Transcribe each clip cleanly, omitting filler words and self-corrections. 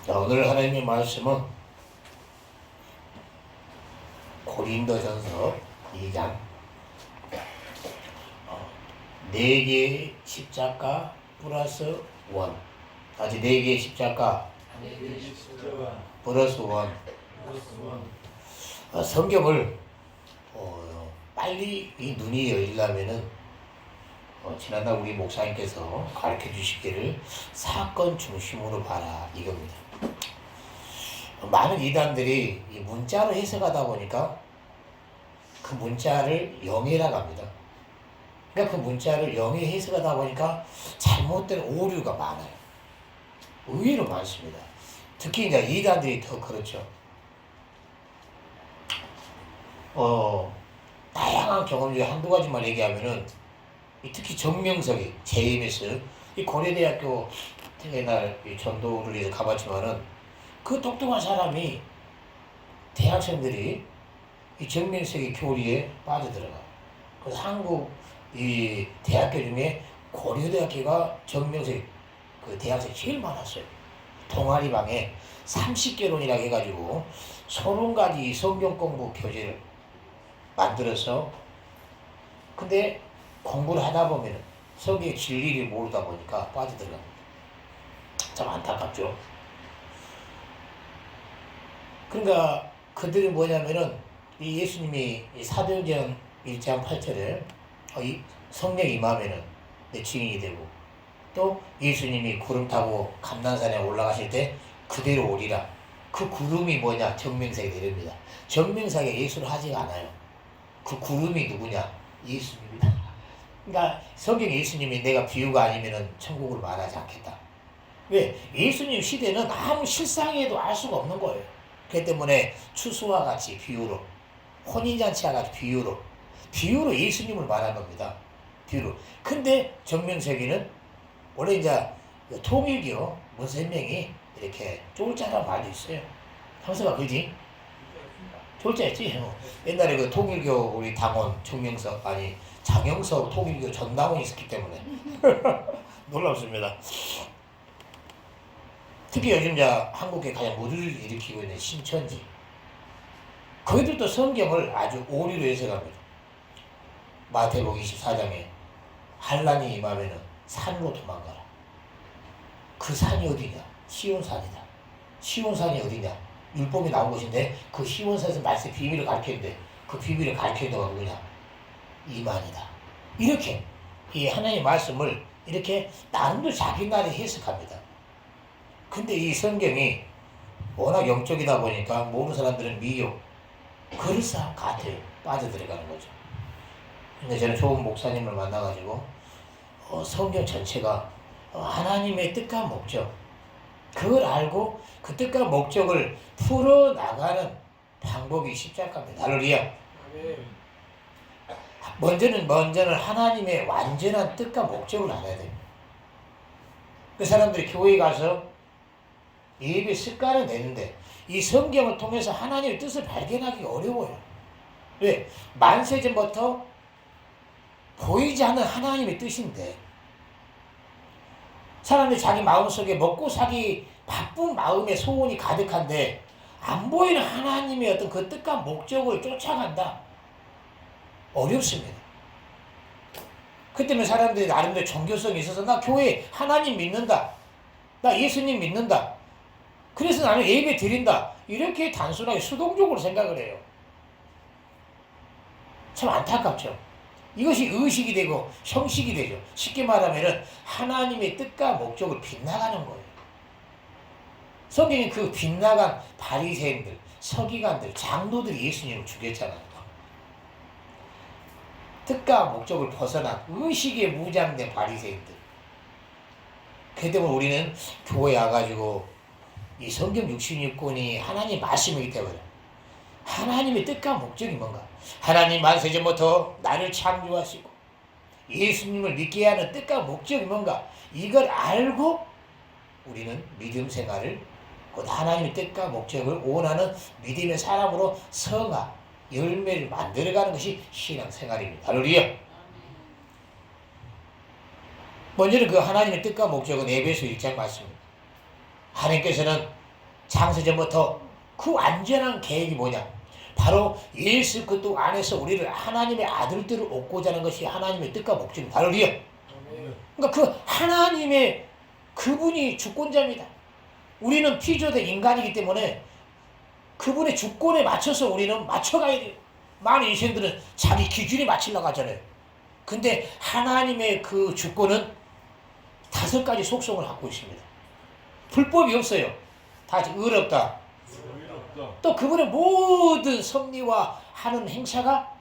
자, 오늘 하나님의 말씀은 고린도전서 2장 4개의 십자가 플러스 1, 아직 4개의 십자가 플러스 1. 성경을 빨리 이 눈이 열리려면은 지난날 우리 목사님께서 가르쳐 주시기를 사건 중심으로 봐라 이겁니다. 많은 이단들이 이 문자로 해석하다 보니까 그 문자를 영해라고 합니다. 그러니까 그 문자를 영해 해석하다 보니까 잘못된 오류가 많아요. 의외로 많습니다. 특히 이제 이단들이 더 그렇죠. 다양한 경험 중에 한두 가지만 얘기하면은 특히 정명석이 JMS 이 고려대학교 옛날 전도를 해서 가봤지만은 그 똑똑한 사람이 대학생들이 이 정명석의 교리에 빠져들어가요. 그래서 한국 이 대학교 중에 고려대학교가 정명석 그 대학생이 제일 많았어요. 동아리방에 30개론이라고 해가지고 30가지 성경 공부 교재를 만들어서 근데 공부를 하다 보면 성경의 진리를 모르다 보니까 빠져들어갑니다. 참 안타깝죠. 그러니까 그들이 뭐냐면은 이 예수님이 사도행전 1장 8절에 이 성령 임하면은 내 증인이 되고 또 예수님이 구름 타고 감난산에 올라가실 때 그대로 오리라. 그 구름이 뭐냐? 정명석이 내립니다. 정명석에 예수를 하지가 않아요. 그 구름이 누구냐? 예수님입니다. 그러니까 성경 예수님이 내가 비유가 아니면은 천국을 말하지 않겠다. 왜? 예수님 시대는 아무 실상에도 알 수가 없는 거예요. 그렇기 때문에 추수와 같이 비유로, 혼인잔치와 같이 비유로 예수님을 말한 겁니다. 비유로. 근데 정명석이는 원래 이제 통일교 문선명이 이렇게 쫄자란 말도 있어요. 형사가 그지? 쫄자였지? 옛날에 그 통일교 우리 당원 정명석 아니 장영석 통일교 전당원이 있었기 때문에 놀랍습니다. 특히 요즘 이제 한국에 가장 무리를 일으키고 있는 신천지 그들도 성경을 아주 오류로 해석합니다. 마태복음 24장에 환난이 임하면은 산으로 도망가라. 그 산이 어디냐? 시온산이다. 시온산이 어디냐? 율법이 나온 곳인데 그 시온산에서 말씀 비밀을 가르쳤는데 그 비밀을 가르치는 데가 누구냐? 이만이다. 이렇게 이 하나님의 말씀을 이렇게 나름대로 자기 나름에 해석합니다. 근데 이 성경이 워낙 영적이다 보니까 모르는 사람들은 미혹, 그럴싸한 같아요. 빠져들어가는 거죠. 근데 저는 좋은 목사님을 만나가지고 성경 전체가 하나님의 뜻과 목적 그걸 알고 그 뜻과 목적을 풀어나가는 방법이 십자가입니다. 할렐루야. 먼저는 하나님의 완전한 뜻과 목적을 알아야 됩니다. 그 사람들이 교회에 가서 예배 습관을 내는데 이 성경을 통해서 하나님의 뜻을 발견하기 어려워요. 왜? 만세전부터 보이지 않는 하나님의 뜻인데 사람들이 자기 마음속에 먹고 사기 바쁜 마음의 소원이 가득한데 안 보이는 하나님의 어떤 그 뜻과 목적을 쫓아간다. 어렵습니다. 그 때문에 사람들이 나름대로 종교성이 있어서 나 교회 하나님 믿는다. 나 예수님 믿는다. 그래서 나는 예배 드린다. 이렇게 단순하게 수동적으로 생각을 해요. 참 안타깝죠. 이것이 의식이 되고 형식이 되죠. 쉽게 말하면 하나님의 뜻과 목적을 빗나가는 거예요. 성경이 그 빗나간 바리새인들, 서기관들, 장로들이 예수님을 죽였잖아요. 뜻과 목적을 벗어난 의식에 무장된 바리새인들. 그 때문에 우리는 교회에 와가지고 이 성경 66권이 하나님 말씀이기 때문에 하나님의 뜻과 목적이 뭔가? 하나님 만세전부터 나를 창조하시고 예수님을 믿게 하는 뜻과 목적이 뭔가? 이걸 알고 우리는 믿음 생활을 곧 하나님의 뜻과 목적을 원하는 믿음의 사람으로 성화, 열매를 만들어가는 것이 신앙생활입니다. 할렐루야. 먼저는 그 하나님의 뜻과 목적은 에베소 1장 말씀입니다. 하나님께서는 장세전부터 그 완전한 계획이 뭐냐? 바로 예수 그리스도 안에서 우리를 하나님의 아들들을 얻고자 하는 것이 하나님의 뜻과 목적입니다. 할렐루야. 그러니까 그 하나님의 그분이 주권자입니다. 우리는 피조된 인간이기 때문에 그분의 주권에 맞춰서 우리는 맞춰가야 돼요. 많은 인생들은 자기 기준에 맞추려고 하잖아요. 근데 하나님의 그 주권은 5가지 속성을 갖고 있습니다. 불법이 없어요. 다 의롭다. 또 그분의 모든 섭리와 하는 행사가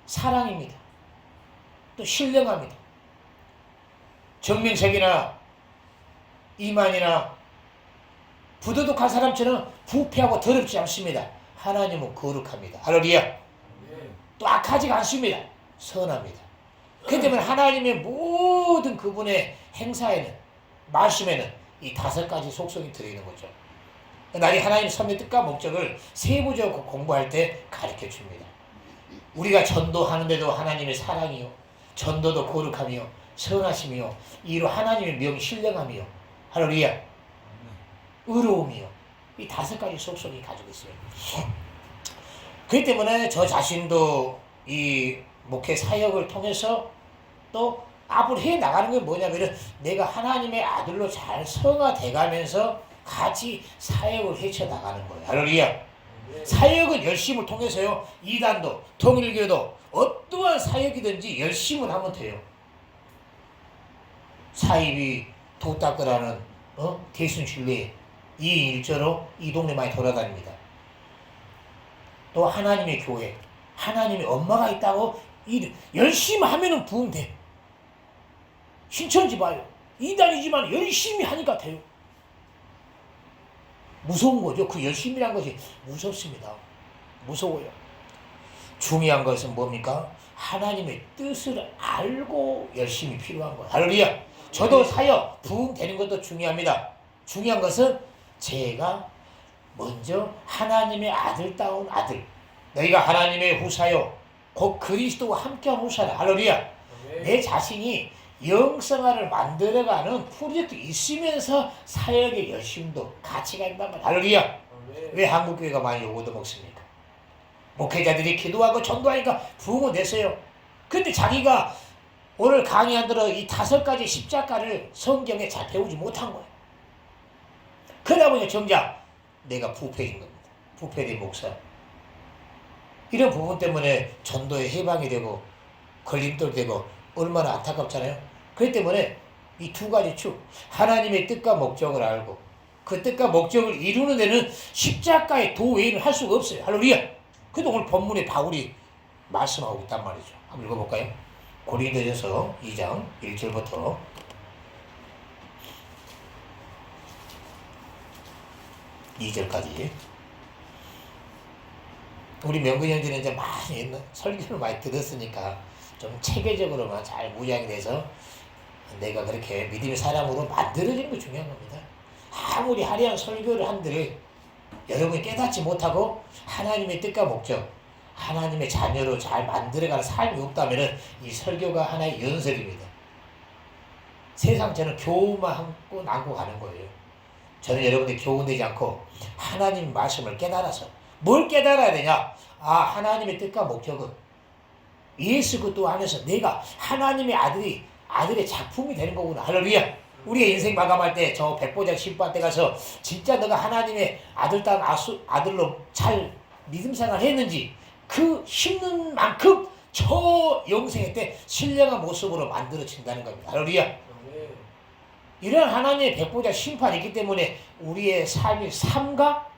사랑입니다. 또 신령합니다. 정명석이나 이만이나 부도덕한 사람처럼 부패하고 더럽지 않습니다. 하나님은 거룩합니다. 할렐루야. 또 악하지가 않습니다. 선합니다. 그렇기 때문에 하나님의 모든 그분의 행사에는, 말씀에는 이 5가지 속성이 들어있는 거죠. 나중에 하나님의 섭리 뜻과 목적을 세부적으로 공부할 때 가르쳐 줍니다. 우리가 전도하는데도 하나님의 사랑이요, 전도도 거룩하며 선하심이요, 이로 하나님의 명이 신령하며, 할렐루야, 의로움이요, 이 5가지 속성이 가지고 있어요. 그렇기 때문에 저 자신도 이 목회 사역을 통해서 또 앞으로 해 나가는 게 뭐냐면 내가 하나님의 아들로 잘 성화돼 가면서 같이 사역을 헤쳐나가는 거예요. 할렐루야. 사역은 열심을 통해서요. 이단도 통일교도 어떠한 사역이든지 열심을 하면 돼요. 사입이 도 닦으라는 대순신뢰 이 일조로 이 동네 많이 돌아다닙니다. 또 하나님의 교회, 하나님의 엄마가 있다고 열심히 하면은 부흥 돼. 신천지 봐요. 이단이지만 열심히 하니까 돼요. 무서운 거죠. 그 열심이란 것이 무섭습니다. 무서워요. 중요한 것은 뭡니까? 하나님의 뜻을 알고 열심히 필요한 거예요. 할렐루야. 저도 사역, 부흥 되는 것도 중요합니다. 중요한 것은 제가 먼저 하나님의 아들다운 아들, 너희가 하나님의 후사요 곧 그리스도와 함께한 후사라. 할렐루야. 내 자신이 영성화를 만들어가는 프로젝트 있으면서 사역의 열심도 가치가 있단 말이야. 할렐루야. 왜 한국교회가 많이 요거도 먹습니까? 목회자들이 기도하고 전도하니까 부흥은 됐어요. 근데 자기가 오늘 강의한 대로 이 5가지 십자가를 성경에 잘 배우지 못한 거예요. 그러다 보니 정작 내가 부패인 겁니다. 부패된 목사. 이런 부분 때문에 전도에 해방이 되고 걸림돌 되고 얼마나 안타깝잖아요. 그렇기 때문에 이 2가지 축, 하나님의 뜻과 목적을 알고 그 뜻과 목적을 이루는 데는 십자가의 도 외에는 할 수가 없어요. 할렐루야. 그래도 오늘 본문에 바울이 말씀하고 있단 말이죠. 한번 읽어볼까요? 고린도전서 2장 1절부터 2절까지. 우리 명근 형제는 이제 많이 설교를 많이 들었으니까 좀 체계적으로만 잘 무장이 돼서 내가 그렇게 믿음의 사람으로 만들어지는 게 중요한 겁니다. 아무리 화려한 설교를 한들 여러분이 깨닫지 못하고 하나님의 뜻과 목적, 하나님의 자녀로 잘 만들어가는 삶이 없다면 이 설교가 하나의 연설입니다. 세상 저는 교훈만 하고 남고 가는 거예요. 저는 여러분들이 교훈되지 않고 하나님 말씀을 깨달아서 뭘 깨달아야 되냐? 아, 하나님의 뜻과 목적은 예수 그리스도 안에서 내가 하나님의 아들의 작품이 되는 거구나. 할렐루야. 우리의 인생 마감할 때 저 백보자 신부한테 가서 진짜 너가 하나님의 아들다운 아들로 잘 믿음 생활 했는지 그 힘든 만큼 저 영생의 때 신령한 모습으로 만들어진다는 겁니다. 할렐루야. 이런 하나님의 백보자 심판이 있기 때문에 우리의 삶이 삼가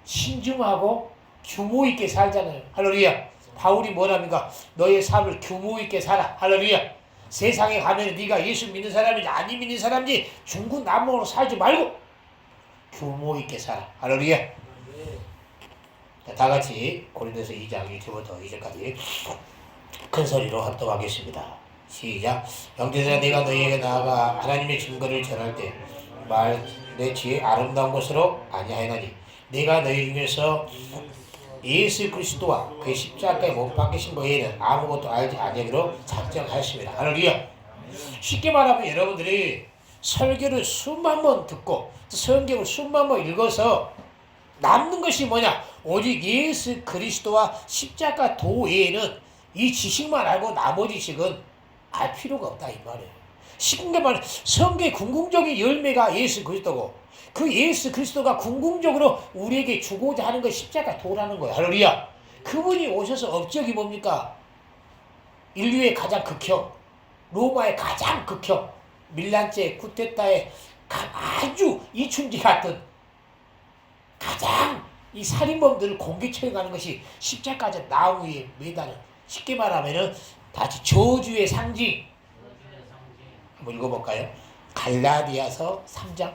신중하고 규모 있게 살잖아요. 할렐루야. 바울이 뭐랍니까? 너의 삶을 규모 있게 살아. 할렐루야. 세상에 가면 네가 예수 믿는 사람인지 안 믿는 사람인지 중구난방으로 살지 말고 규모 있게 살아. 할렐루야. 다 같이 고린도서 2장 1절부터 2절까지 큰 소리로 합독하겠습니다. 시작. 형제들아, 내가 너희에게 나아가 하나님의 증거를 전할 때 내 지혜 아름다운 것으로 아니하였나니 내가 너희 중에서 예수 그리스도와 그의 십자가에 못 박히신 외에는 아무것도 알지 아니하기로 작정하였습니다. 할렐루야. 쉽게 말하면 여러분들이 설교를 수만 번 듣고 성경을 수만 번 읽어서 남는 것이 뭐냐? 오직 예수 그리스도와 십자가 도 외에는 이 지식만 알고 나머지 지식은 알 필요가 없다 이 말이에요. 쉽게 말해 성경의 궁극적인 열매가 예수 그리스도고 그 예수 그리스도가 궁극적으로 우리에게 주고자 하는 것이 십자가 도라는 거예요. 할렐루야. 그분이 오셔서 업적이 뭡니까? 인류의 가장 극형, 로마의 가장 극형, 밀란제 쿠데타의 아주 이춘지 같은 가장 이 살인범들을 공개 처형하는 것이 십자가자 나무 위에 매다는, 쉽게 말하면은 다시 저주의 상징. 한번 읽어볼까요? 갈라디아서 3장.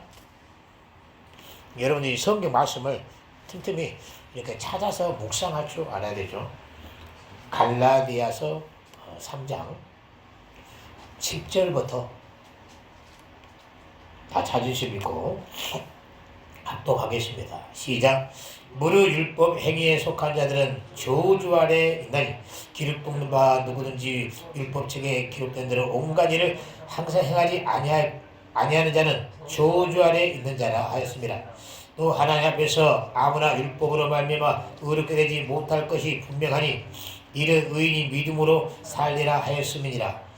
여러분이 성경 말씀을 틈틈이 이렇게 찾아서 묵상할 줄 알아야 되죠. 갈라디아서 3장 10절부터 다 찾으시고 합독하겠습니다. 시작. 무릇 율법 행위에 속한 자들은 저주 아래 있나니 기록 뽑는 바 누구든지 율법책에 기록된 대로 온갖 일을 항상 행하지 아니하는 자는 저주 아래 있는 자라 하였습니다. 또 하나님 앞에서 아무나 율법으로 말미암아 의롭게 되지 못할 것이 분명하니 이는 의인이 믿음으로 살리라 하였음이니라.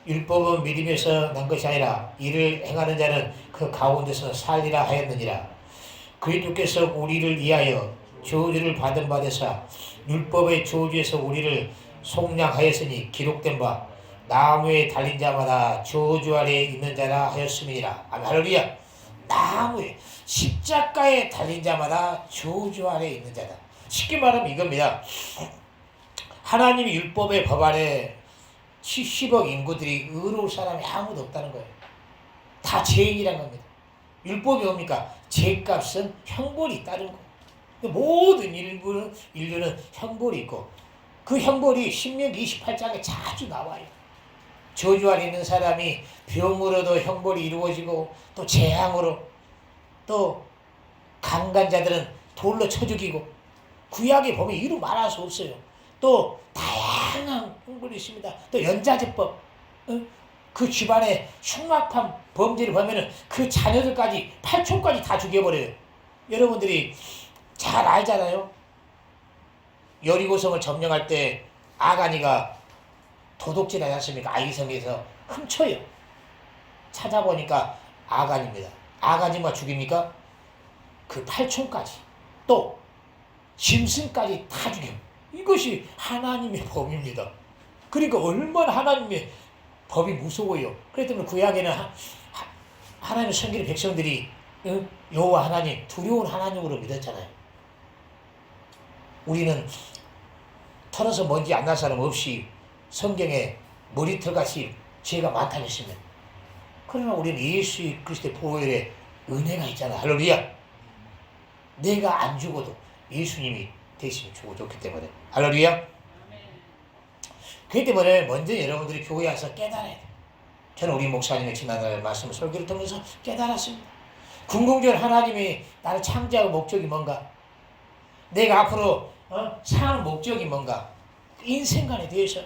율법은 믿음에서 난 것이 아니라 이를 행하는 자는 그 가운데서 살리라 하였느니라. 그리스도께서 우리를 위하여 저주를 받은 바 되사 율법의 저주에서 우리를 속량하였으니 기록된 바 나무에 달린 자마다 저주 아래 있는 자라 하였음이니라. 아멘. 할렐루야. 나무에 십자가에 달린 자마다 저주 아래 있는 자다. 쉽게 말하면 이겁니다. 하나님이 율법의 법 아래 70억 인구들이 의로울 사람이 아무도 없다는 거예요. 다 죄인이란 겁니다. 율법이 뭡니까? 죄값은 형벌이 따른 거. 모든 인류는 형벌이 있고 그 형벌이 신명기 28장에 자주 나와요. 저주 아래 있는 사람이 병으로도 형벌이 이루어지고 또 재앙으로 또 강간자들은 돌로 쳐 죽이고 구약에 보면 이루 말할 수 없어요. 또 다양한 형벌이 있습니다. 또 연자제법 그 집안에 흉악한 범죄를 보면은 그 자녀들까지 8촌까지 다 죽여버려요. 여러분들이 잘 알잖아요. 여리고성을 점령할 때 아가니가 도둑질하지 않습니까? 아이성에서 훔쳐요. 찾아보니까 아간입니다. 아간이만 죽입니까? 그 8촌까지 또 짐승까지 다 죽여. 이것이 하나님의 법입니다. 그러니까 얼마나 하나님의 법이 무서워요. 그렇기 때문에 구약에는 하나님의 섬기는 백성들이 여호와 하나님, 두려운 하나님으로 믿었잖아요. 우리는 털어서 먼지 안 날 사람 없이 성경에 머리털같이 죄가 많다고 했으면, 그러나 우리는 예수 그리스도의 보혈에 은혜가 있잖아. 할렐루야. 내가 안 죽어도 예수님이 대신 죽어줬기 때문에. 할렐루야. 그렇기 때문에 먼저 여러분들이 교회에 와서 깨달아야 돼요. 저는 우리 목사님의 지난날 말씀 설교를 통해서 깨달았습니다. 궁극적으로 하나님이 나를 창조할 목적이 뭔가, 내가 앞으로 사는 목적이 뭔가, 인생관에 대해서.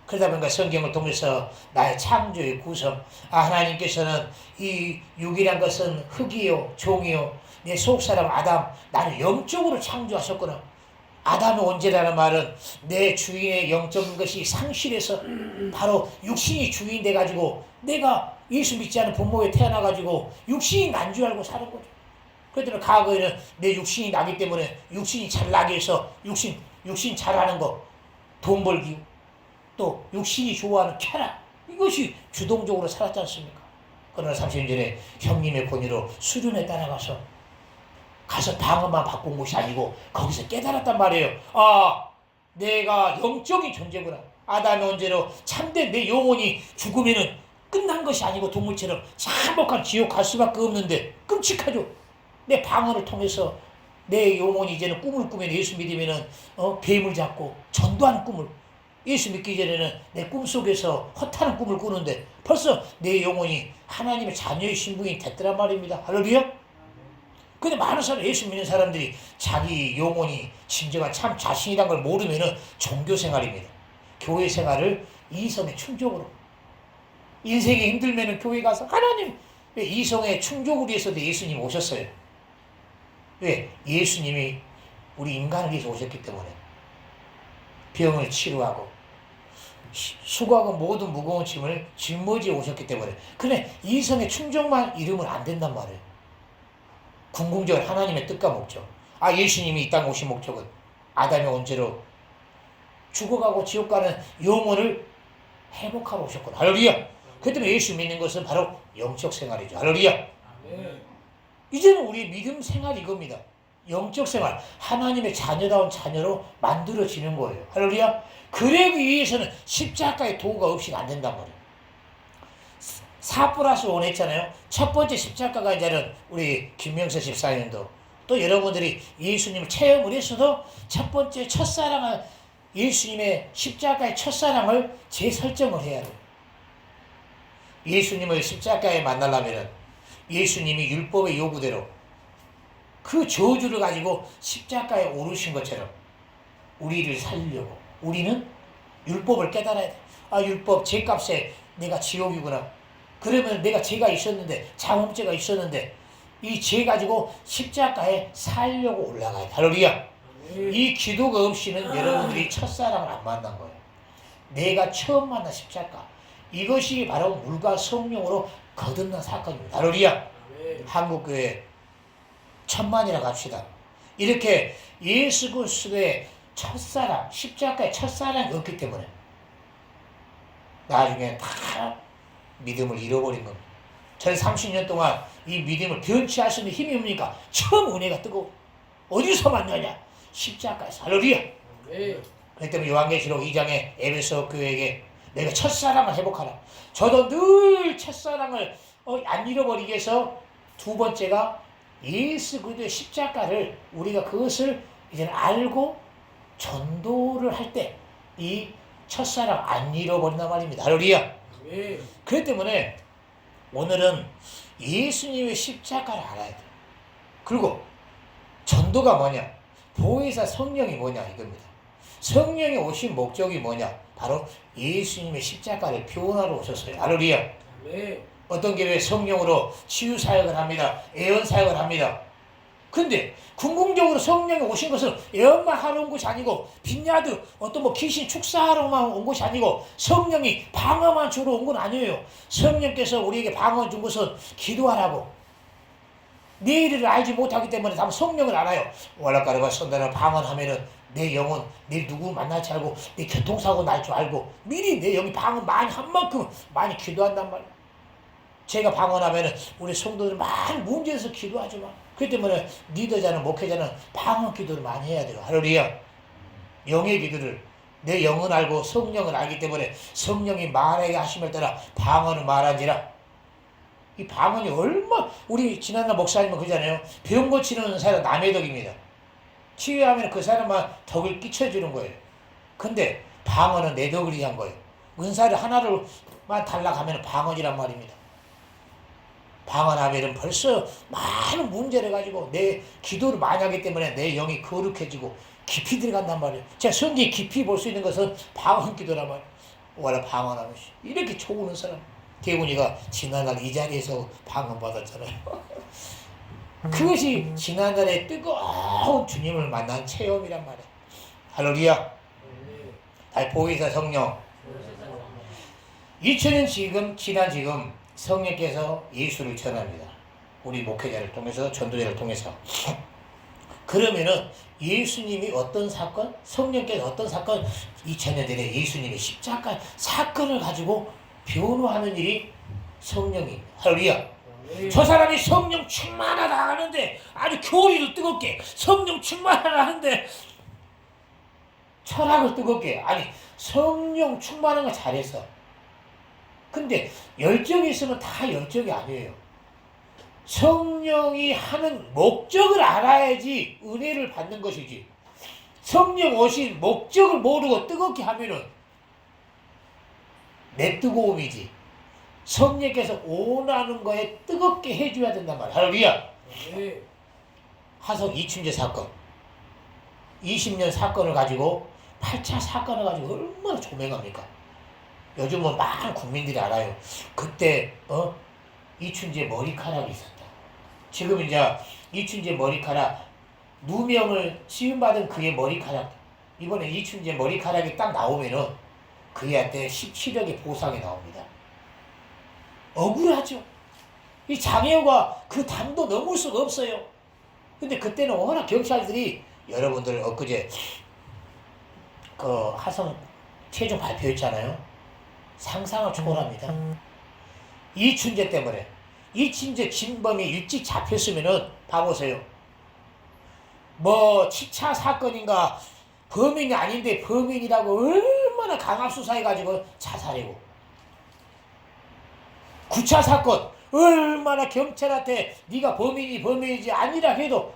그러다 보니까 성경을 통해서 나의 창조의 구성, 하나님께서는 이 육이란 것은 흙이요 종이요 내 속사람 아담, 나를 영적으로 창조하셨구나. 아담의 온죄라는 말은 내 주인의 영적인 것이 상실해서 바로 육신이 주인 돼가지고 내가 예수 믿지 않은 부모에 태어나가지고 육신이 난 줄 알고 사는 거죠. 그렇기 때문에 과거에는 내 육신이 나기 때문에 육신이 잘 나게 해서 육신 잘하는 거, 돈 벌기, 또 육신이 좋아하는 쾌락, 이것이 주동적으로 살았지 않습니까? 그러나 30년 전에 형님의 권유로 수련에 따라가서 방언만 바꾼 것이 아니고 거기서 깨달았단 말이에요. 내가 영적인 존재구나. 아담의 언제로 참된 내 영혼이 죽으면은 끝난 것이 아니고 동물처럼 참혹한 지옥 갈 수밖에 없는데 끔찍하죠. 내 방언을 통해서 내 영혼이 이제는 꿈을 꾸면, 예수 믿으면은 뱀을 잡고 전도하는 꿈을, 예수 믿기 전에는 내 꿈속에서 허탄한 꿈을 꾸는데 벌써 내 영혼이 하나님의 자녀의 신분이 됐더란 말입니다. 할렐루야. 근데 많은 사람, 예수 믿는 사람들이 자기 영혼이 진정한 참 자신이란 걸 모르면은 종교 생활입니다. 교회 생활을 이성의 충족으로. 인생이 힘들면은 교회 가서 하나님, 이성의 충족을 위해서도 예수님 오셨어요. 왜? 예수님이 우리 인간을 위해서 오셨기 때문에 병을 치료하고 수고하고 모든 무거운 짐을 짊어지어 오셨기 때문에. 그래 이성의 충족만 이루면 안 된단 말이에요. 궁극적으로 하나님의 뜻과 목적. 예수님이 이 땅에 오신 목적은 아담의 원죄로 죽어가고 지옥 가는 영혼을 회복하러 오셨거든. 할렐루야. 그 때문에 예수 믿는 것은 바로 영적 생활이죠. 할렐루야. 아멘. 이제는 우리의 믿음 생활이 이겁니다. 영적 생활, 하나님의 자녀다운 자녀로 만들어지는 거예요. 할렐루야. 그러기 위해서는 십자가의 도구가 없이는 안 된단 말이에요. 4+1 했잖아요. 첫 번째 십자가가 이제는 우리 김명서 집사님도 또 여러분들이 예수님을 체험을 했어도 첫 번째 첫사랑은 예수님의 십자가의 첫사랑을 재설정을 해야 돼요. 예수님을 십자가에 만나려면 예수님이 율법의 요구대로 그 저주를 가지고 십자가에 오르신 것처럼 우리를 살리려고 우리는 율법을 깨달아야 돼. 율법 죄값에 내가 지옥이구나. 그러면 내가 죄가 있었는데 장엄죄가 있었는데 이 죄 가지고 십자가에 살려고 올라가야 돼. 할렐루야. 이 기도가 없이는 여러분들이 첫사랑을 안 만난 거예요. 내가 처음 만난 십자가, 이것이 바로 물과 성령으로 거듭난 사건입니다. 할렐루야. 한국교회 1000만이라고 합시다. 이렇게 예수 그리스도의 첫사랑, 십자가의 첫사랑이 없기 때문에 나중에 다 믿음을 잃어버린 겁니다. 저는 30년 동안 이 믿음을 변치할 수 있는 힘이 뭡니까? 처음 은혜가 뜨거워. 어디서 만나냐? 십자가에서. 할렐루야. 그렇기 때문에 요한계시록 2장에 에베소 교회에게 내가 첫사랑을 회복하라. 저도 늘 첫사랑을 안 잃어버리기 위해서 두 번째가 예수 그리스도의 십자가를 우리가 그것을 이제 알고 전도를 할 때 이 첫사랑 안 잃어버린단 말입니다. 할렐루야. 그렇기 때문에 오늘은 예수님의 십자가를 알아야 돼요. 그리고 전도가 뭐냐? 보혜사 성령이 뭐냐 이겁니다. 성령이 오신 목적이 뭐냐? 바로 예수님의 십자가를 표현하러 오셨어요. 할렐루야. 어떤 교회에 성령으로 치유사역을 합니다. 예언사역을 합니다. 근데 궁극적으로 성령이 오신 것은 예언만 하러 온 것이 아니고 빈야드 어떤 귀신 축사하러만 온 것이 아니고 성령이 방언만 주러 온 건 아니에요. 성령께서 우리에게 방언 준 것은 기도하라고. 내일을 알지 못하기 때문에 다만 성령을 알아요. 월락가르바 선단을 방언하면은 내 영혼 내일 누구 만날지 알고 내 교통사고 날 줄 알고 미리 내 영이 방언 많이 한 만큼 많이 기도한단 말이에요. 제가 방언하면은 우리 성도들 많은 문제에서 기도하지만 그렇기 때문에 리더자는 목회자는 방언 기도를 많이 해야 돼요. 할렐루야. 영의 기도를 내 영은 알고 성령을 알기 때문에 성령이 말하게 하심을 따라 방언을 말하지라. 이 방언이 우리 지난날 목사님은 그러잖아요. 병 고치는 사람 남의 덕입니다. 치유하면 그 사람만 덕을 끼쳐주는 거예요. 근데 방언은 내 덕을 위한 거예요. 은사를 하나를만 달라가면 방언이란 말입니다. 방언하면 벌써 많은 문제를 가지고 내 기도를 많이 하기 때문에 내 영이 거룩해지고 깊이 들어간단 말이에요. 제가 성경에 깊이 볼 수 있는 것은 방언 기도란 말이에요. 원래 방언하면 이렇게 초우는 사람. 대군이가 지난날 이 자리에서 방언 받았잖아요. 그것이 지난날의 뜨거운 주님을 만난 체험이란 말이에요. 할렐루야. 보혜사 성령. 2000년 지난 지금 성령께서 예수를 전합니다. 우리 목회자를 통해서 전도자를 통해서. 그러면은 예수님이 어떤 사건, 성령께서 어떤 사건, 2000년 전에 예수님의 십자가 사건을 가지고 변호하는 일이 성령입니다. 할렐루야. 저 사람이 성령 충만하다 하는데 아주 교리를 뜨겁게 성령 충만하다 하는데 철학을 뜨겁게 성령 충만한 거 잘했어. 근데 열정이 있으면 다 열정이 아니에요. 성령이 하는 목적을 알아야지 은혜를 받는 것이지. 성령 오신 목적을 모르고 뜨겁게 하면은 내 뜨거움이지. 성령께서 원하는 거에 뜨겁게 해줘야 된단 말이야. 할렐루야. 하성 이춘재 사건 20년 사건을 가지고 8차 사건을 가지고 얼마나 조명합니까? 요즘은 많은 국민들이 알아요. 그때 이춘재 머리카락이 있었다. 지금 이제 이춘재 머리카락 누명을 씌움받은 그의 머리카락, 이번에 이춘재 머리카락이 딱 나오면은 그애한테 17억의 보상이 나옵니다. 억울하죠. 이 장애우가 그 담도 넘을 수가 없어요. 근데 그때는 워낙 경찰들이, 여러분들 엊그제 그 하성 최종 발표했잖아요. 상상을 초월합니다. 이춘재 때문에. 이춘재 진범이 일찍 잡혔으면은 봐보세요. 뭐 7차 사건인가 범인이 아닌데 범인이라고 얼마나 강압수사해가지고 자살이고, 9차 사건 얼마나 경찰한테 네가 범인이지 아니라 해도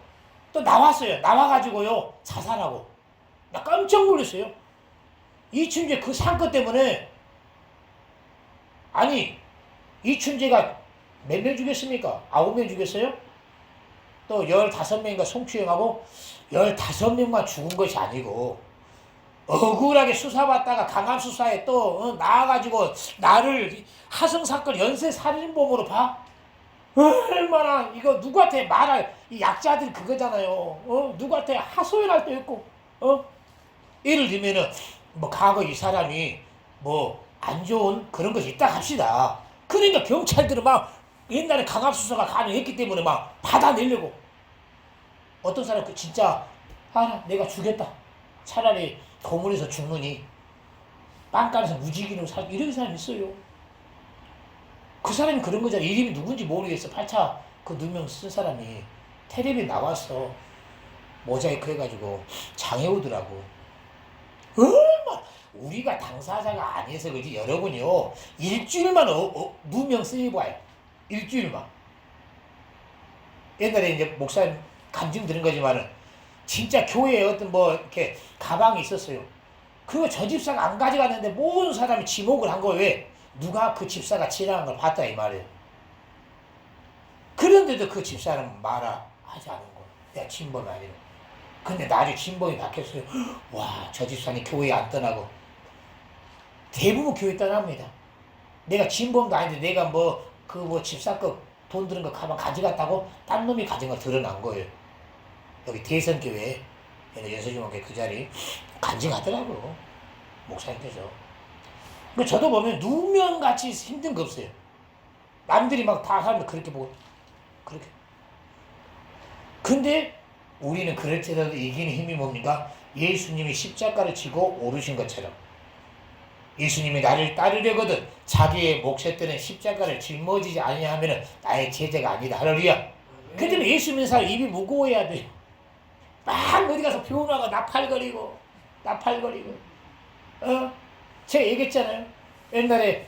또 나왔어요. 나와가지고요 자살하고. 나 깜짝 놀랐어요. 이춘재 그 사건 때문에. 아니 이춘재가 몇 명 죽였습니까? 9명 죽였어요? 또 15명인가 송추행하고 15명만 죽은 것이 아니고 억울하게 수사받다가 강압수사에 또 나와가지고 나를 하성사건 연쇄살인범으로 봐? 얼마나 이거 누구한테 말할, 이 약자들 그거잖아요. 누구한테 하소연할 때 있고. 예를 들면은 뭐 과거 이 사람이 뭐 안 좋은 그런 것이 있다 합시다. 그러니까 경찰들은 막 옛날에 강압수사가 가능했기 때문에 막 받아내려고. 어떤 사람 그 진짜 내가 죽였다. 차라리 고문에서 죽느니 빵간에서 무직인으로 살, 이런 사람이 있어요. 그 사람이 그런 거잖아. 이름이 누군지 모르겠어. 8차 그 누명 쓴 사람이 텔레비에 나왔어. 모자이크 해가지고 장애우더라고. 얼마 우리가 당사자가 아니어서 그렇지 여러분이요 일주일만 누명 쓰이봐요. 일주일만. 옛날에 이제 목사님 간증 들은 거지만은 진짜 교회에 어떤 뭐 이렇게 가방이 있었어요. 그거 저 집사가 안 가져갔는데 모든 사람이 지목을 한 거예요. 왜? 누가 그 집사가 지나간 걸 봤다 이 말이에요. 그런데도 그 집사는 말하지 않은 거예요. 내가 진범이 아니라. 근데 나중에 진범이 바뀌었어요. 와, 저 집사님 교회 안 떠나고. 대부분 교회 떠납니다. 내가 진범도 아닌데 내가 뭐 집사 거 돈 드는 거 가방 가져갔다고 딴 놈이 가진 거 드러난 거예요. 여기 대선교회 연서중앙교회 그 자리 간증하더라고 목사님께서. 그 저도 보면 누명같이 힘든 거 없어요. 남들이 막 다 사람들 그렇게 보고 그렇게. 근데 우리는 그럴지라도 이기는 힘이 뭡니까? 예수님이 십자가를 지고 오르신 것처럼 예수님이 나를 따르려거든 자기의 몫에 뜨는 십자가를 짊어지지 아니하면 나의 제자가 아니다. 할렐루야. 그 때문에 예수 믿는 사람 입이 무거워야 돼요. 막 어디 가서 변호하고 나팔거리고 제가 얘기했잖아요. 옛날에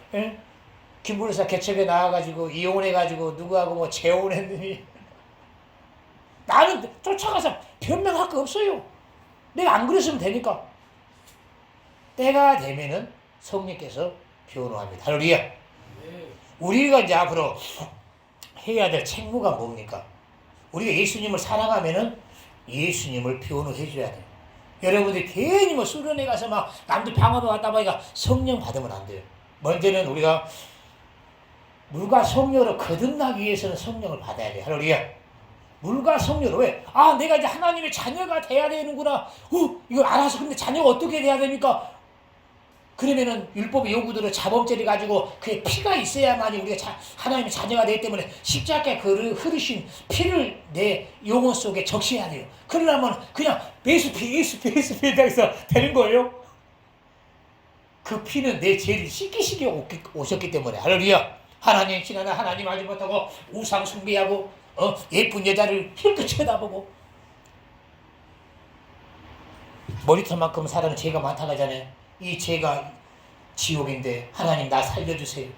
김문사 개척에 나와가지고 이혼해가지고 누구하고 뭐 재혼했더니 나는 쫓아가서 변명할 거 없어요. 내가 안 그랬으면 되니까. 때가 되면은 성령께서 변호합니다. 할렐루야. 우리가 이제 앞으로 해야 될 책무가 뭡니까? 우리가 예수님을 사랑하면은 예수님을 변호해 줘야 돼요. 여러분들이 괜히 뭐 수련회 가서 막 남들 방언을 갖다 보니까 성령 받으면 안 돼요. 먼저는 우리가 물과 성령으로 거듭나기 위해서는 성령을 받아야 돼요. 할렐루야. 물과 성령으로. 왜? 내가 이제 하나님의 자녀가 돼야 되는구나. 이거 알아서. 근데 자녀가 어떻게 돼야 됩니까? 그러면은 율법의 요구대로 자범죄를 가지고 그의 피가 있어야만이 우리가 하나님의 자녀가 되기 때문에 십자가에 흐르신 피를 내 영혼 속에 적셔야 돼요. 그러려면 그냥 예수피 해서 되는 거예요. 그 피는 내 죄를 씻기시게 오셨기 때문에. 할렐루야. 하나님 지나나 하나님 알지 못하고 우상 숭배하고 예쁜 여자를 힐끗 쳐다보고 머리털만큼 살아는 죄가 많다고 하잖아요. 이 죄가 지옥인데 하나님 나 살려주세요.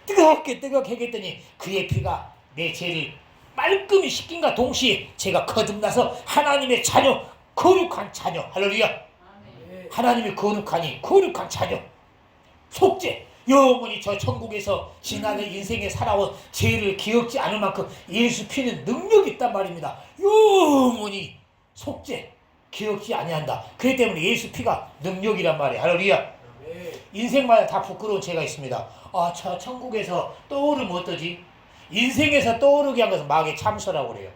뜨겁게 했더니 그의 피가 내 죄를 말끔히 씻긴과 동시에 제가 거듭나서 하나님의 자녀, 거룩한 자녀. 할렐루야. 아멘. 하나님의 거룩한 자녀, 속죄, 영원히 저 천국에서 지난해 인생에 살아온 죄를 기억지 않을 만큼 예수 피는 능력이 있단 말입니다. 영원히 속죄 기억지 아니한다. 그렇기 때문에 예수 피가 능력이란 말이에요. 할렐루야. 인생마다 다 부끄러운 죄가 있습니다. 저 천국에서 떠오르면 어떠지? 인생에서 떠오르게 한 것은 마귀의 참소라고 그래요.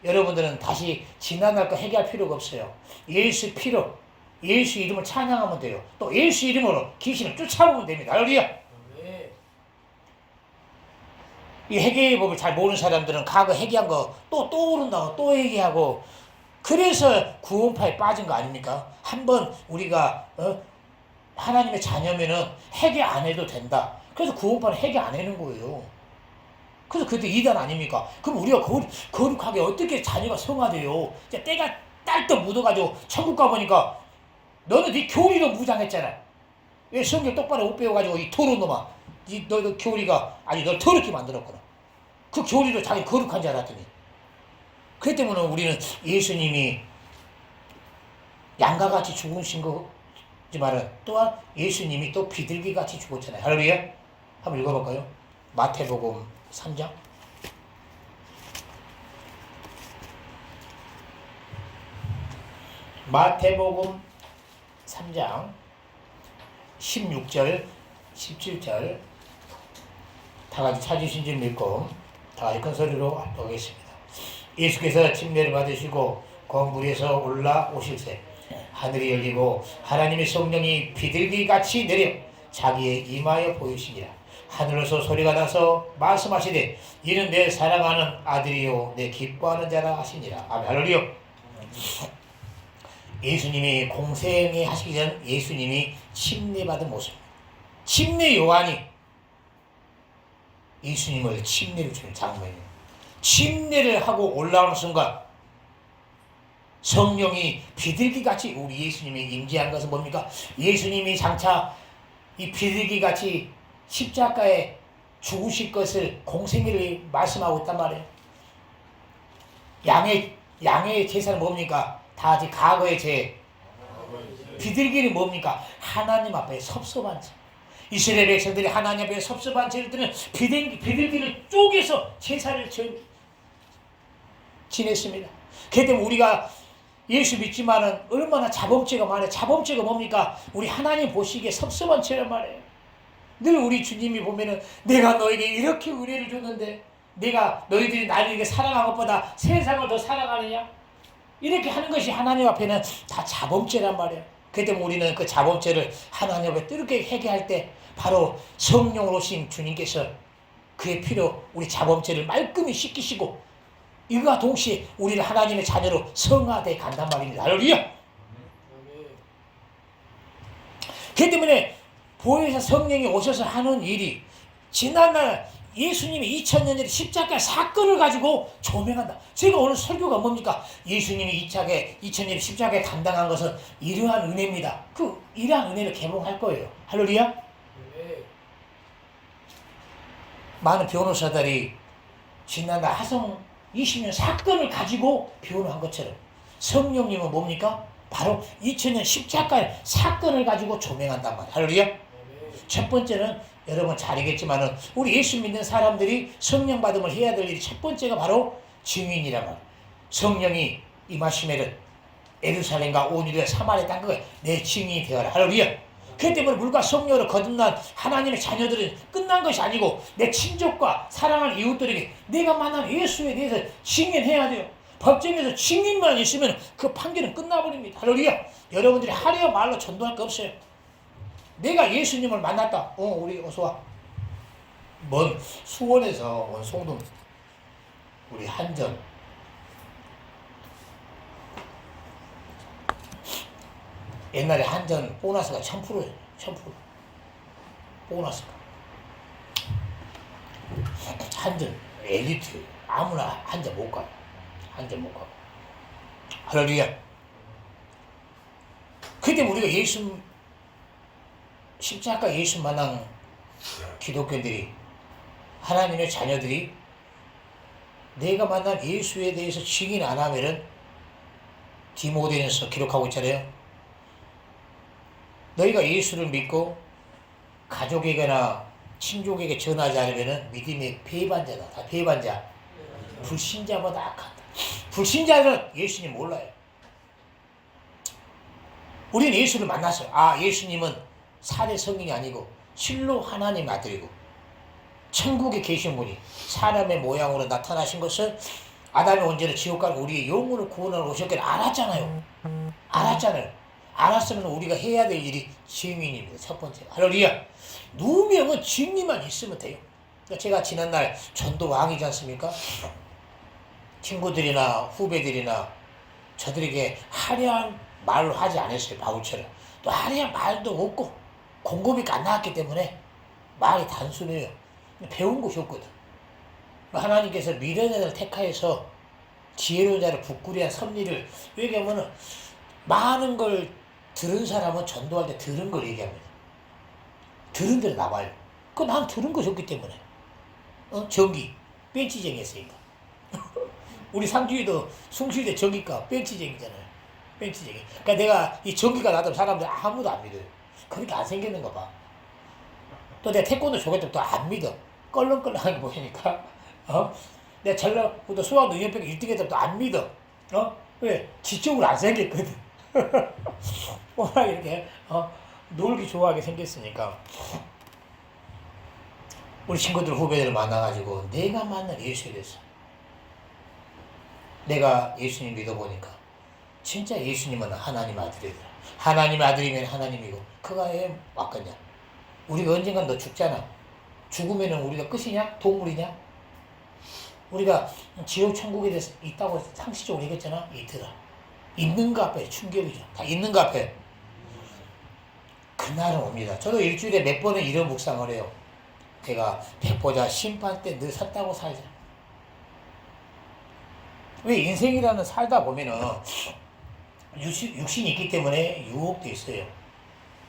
여러분들은 다시 지난날 거 회개할 필요가 없어요. 예수 피로, 예수 이름을 찬양하면 돼요. 또 예수 이름으로 귀신을 쫓아오면 됩니다. 할렐루야. 이 회개의 법을 잘 모르는 사람들은 과거 회개한 거 또 떠오른다고 또 회개하고, 그래서 구원파에 빠진 거 아닙니까? 한번 우리가 하나님의 자녀면은 회개 안 해도 된다. 그래서 구원파는 회개 안 하는 거예요. 그래서 그때 이단 아닙니까? 그럼 우리가 거룩하게 어떻게 자녀가 성화돼요? 이제 때가 딸떡 묻어가지고 천국 가보니까 너는 네 교리로 무장했잖아. 왜 성경 똑바로 못 배워가지고 이 더러운 놈아, 너 교리가 아니 널 더럽게 만들었구나. 그 교리로 자기 거룩한 줄 알았더니. 그렇기 때문에 우리는 예수님이 양가같이 죽으신 거지만 또한 예수님이 또 비둘기같이 죽었잖아요. 할렐루야. 한번 읽어볼까요? 마태복음 3장. 마태복음 3장 16절 17절 다 같이 찾으신 줄 믿고 다 같이 큰 소리로 합독하겠습니다. 예수께서 침례를 받으시고 건물에서 올라오실새 하늘이 열리고 하나님의 성령이 비둘기같이 내려 자기의 이마에 보이시니라. 하늘에서 소리가 나서 말씀하시되 이는 내 사랑하는 아들이요 내 기뻐하는 자라 하시니라. 아멘. 할렐루야. 예수님이 공생에 하시기 전 예수님이 침례받은 모습. 침례 요한이 예수님을 침례를 주는 장면이에요. 침례를 하고 올라오는 순간 성령이 비둘기같이 우리 예수님이 임재한 것은 뭡니까? 예수님이 장차 이 비둘기같이 십자가에 죽으실 것을 공생애를 말씀하고 있단 말이에요. 양의 제사는 뭡니까? 다 같이 과거의 죄. 비둘기는 뭡니까? 하나님 앞에 섭섭한 죄. 이스라엘 백성들이 하나님 앞에 섭섭한 죄를 때는 비둘기를 쪼개서 제사를 지냈습니다. 그렇기 때문에 우리가 예수 믿지만은 얼마나 자범죄가 많아요. 자범죄가 뭡니까? 우리 하나님 보시기에 섭섭한 죄란 말이에요. 늘 우리 주님이 보면은 내가 너에게 이렇게 은혜를 줬는데 내가 너희들이 나를 이렇게 사랑한 것보다 세상을 더 사랑하느냐? 이렇게 하는 것이 하나님 앞에는 다 자범죄란 말이에요. 그렇기 때문에 우리는 그 자범죄를 하나님 앞에 뜨겁게 회개할 때 바로 성령으로 오신 주님께서 그의 피로 우리 자범죄를 말끔히 씻기시고 이와 동시에 우리를 하나님의 자녀로 성화되어 간단 말입니다. 할렐루야. 그렇기 때문에 보혜사 성령이 오셔서 하는 일이 지난날 예수님이 2000년 전에 십자가 사건을 가지고 조명한다. 제가 오늘 설교가 뭡니까? 예수님이 2000년 십자가에 감당한 것은 이러한 은혜입니다. 이러한 은혜를 개봉할 거예요. 할렐루야. 많은 변호사들이 지난날 하성 20년 사건을 가지고 변호한 것처럼 성령님은 뭡니까? 바로 2000년 십자가 사건을 가지고 조명한단 말이에요. 할렐루야. 첫 번째는 여러분 잘 알겠지만은 우리 예수 믿는 사람들이 성령 받음을 해야 될 일이 첫 번째가 바로 증인이란 말이에요. 성령이 임하시면은 예루살렘과 온 유대 사마리아 땅끝에 내 증인이 되어라. 할렐루야. 그렇기 때문에 물과 성령으로 거듭난 하나님의 자녀들은 끝난 것이 아니고 내 친족과 사랑하는 이웃들에게 내가 만난 예수에 대해서 증인해야 돼요. 법정에서 증인만 있으면 그 판결은 끝나버립니다. 할렐루야. 여러분들이 하려 말로 전도할 거 없어요. 내가 예수님을 만났다. 우리 어서와. 먼 수원에서 온 송동 우리 한전 옛날에 한전 보너스가 1000%예요. 1000%. 보너스가. 한전 엘리트 아무나 한전 못 가요. 한전 못 가고. 할렐루야. 그때 우리가 예수 십자가 예수 만난 기독교인들이 하나님의 자녀들이 내가 만난 예수에 대해서 증인 안 하면은 디모데전서 기록하고 있잖아요. 너희가 예수를 믿고 가족에게나 친족에게 전하지 않으면은 믿음의 배반자다. 다 배반자. 불신자보다 악하다. 불신자는 예수님 몰라요. 우리는 예수를 만났어요. 예수님은 사대 성인이 아니고 실로 하나님 아들이고 천국에 계신 분이 사람의 모양으로 나타나신 것을 아담이 언제나 지옥 가고 우리의 영혼을 구원하러 오셨기를 알았잖아요. 알았잖아요. 알았으면 우리가 해야 될 일이 증인입니다. 첫 번째. 할렐루야. 누명은 진리만 있으면 돼요. 제가 지난날 전도 왕이지 않습니까? 친구들이나 후배들이나 저들에게 화려한 말로 하지 않았어요. 바울처럼. 또 화려한 말도 없고 공급이 안 나왔기 때문에 말이 단순해요. 배운 것이 없거든. 하나님께서 미련을 택하여서 지혜로운 자를 부끄리한 섭리를 얘기하면은 많은 걸 들은 사람은 전도할 때 들은 걸 얘기합니다. 들은 대로 나와요. 난 들은 것이 없기 때문에. 전기, 벤치쟁이 했으니까. 우리 상주에도 숭실대 전기가 벤치쟁이잖아요. 벤치쟁이. 그러니까 내가 이 전기가 나던 사람들 아무도 안 믿어요. 그렇게 안 생겼는가 봐. 또 내가 태권도 조교 때부터 안 믿어. 껄렁껄렁하게 보이니까. 내가 전라북도 수학도 연평 1등 했을 때부터 안 믿어. 왜? 지적으로 안 생겼거든. 워낙 이렇게, 놀기 좋아하게 생겼으니까. 우리 친구들, 후배들을 만나가지고 내가 만난 예수에 대해서 내가 예수님 믿어보니까 진짜 예수님은 하나님 아들이더라. 하나님 아들이면 하나님이고 그가 왜 왔겠냐. 우리가 언젠간 너 죽잖아. 죽으면 우리가 끝이냐? 동물이냐? 우리가 지옥 천국에 대해서 있다고 상식적으로 얘기했잖아. 있더라. 있는가 앞에 충격이죠. 다 있는가 앞에. 그날은 옵니다. 저도 일주일에 몇 번은 이런 묵상을 해요. 제가 백보자 심판 때 늘 섰다고 살자. 왜 인생이라는 살다 보면은 육신이 있기 때문에 유혹도 있어요.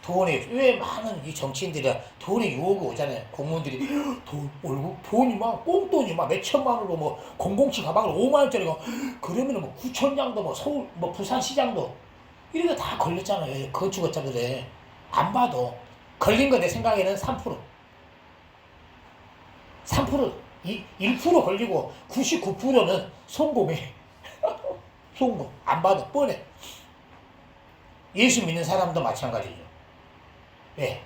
돈에 왜 많은 이 정치인들이 돈에 유혹이 오잖아요. 공무원들이 돈 월급 돈이 막 꽁돈이 막 몇천만 원으로 뭐 007 가방을 5만 원짜리가 그러면은 뭐 구청장도 뭐 서울 뭐 부산시장도 이런 거 다 걸렸잖아요. 건축업자들에 안 봐도 걸린 거 내 생각에는 3%. 1% 걸리고 99%는 성공해. 성공. 안 봐도 뻔해. 예수 믿는 사람도 마찬가지죠. 왜?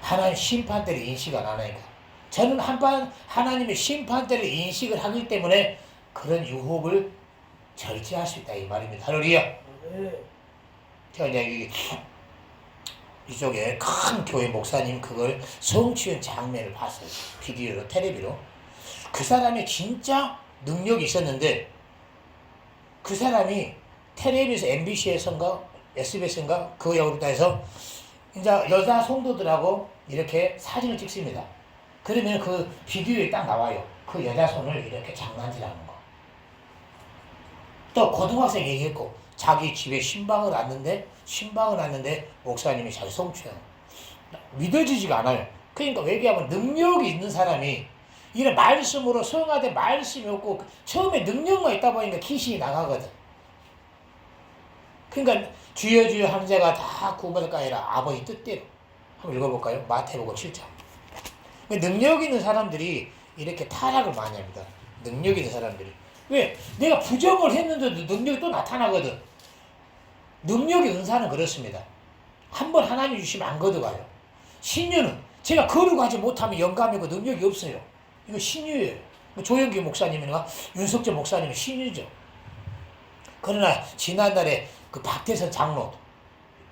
하나님 심판대를 인식 안 하니까. 저는 하나님의 심판대를 인식을 하기 때문에 그런 유혹을 절제할 수 있다 이 말입니다. 할렐루야. 제가 이제 이쪽에 큰 교회 목사님 그걸 성취한 장면을 봤어요. 비디오로, 텔레비로. 그 사람이 진짜 능력이 있었는데 그 사람이 텔레비에서 MBC에서인가 SBS인가 그거 야구르다 해서 이제 여자 성도들하고 이렇게 사진을 찍습니다. 그러면 그 비디오에 딱 나와요. 그 여자 손을 이렇게 장난질하는 거. 또 고등학생 얘기했고 자기 집에 신방을 놨는데 목사님이 자기 성취하는 믿어지지가 않아요. 그러니까 왜냐하면 능력이 있는 사람이 이런 말씀으로 소용하되 말씀이 없고 처음에 능력만 있다 보니까 귀신이 나가거든. 그러니까 주여 주여 하는 자가 다 구원받을까 아니라 아버지 뜻대로. 한번 읽어볼까요? 마태복음 7장. 능력 있는 사람들이 이렇게 타락을 많이 합니다. 능력 있는 사람들이. 왜? 내가 부정을 했는데도 능력이 또 나타나거든. 능력의 은사는 그렇습니다. 한번 하나님 주시면 안 걷어가요. 신유는 제가 거룩하지 못하면 영감이고 능력이 없어요. 이거 신유예요. 조영기 목사님이나 윤석재 목사님은 신유죠. 그러나 지난날에 그 박태선 장로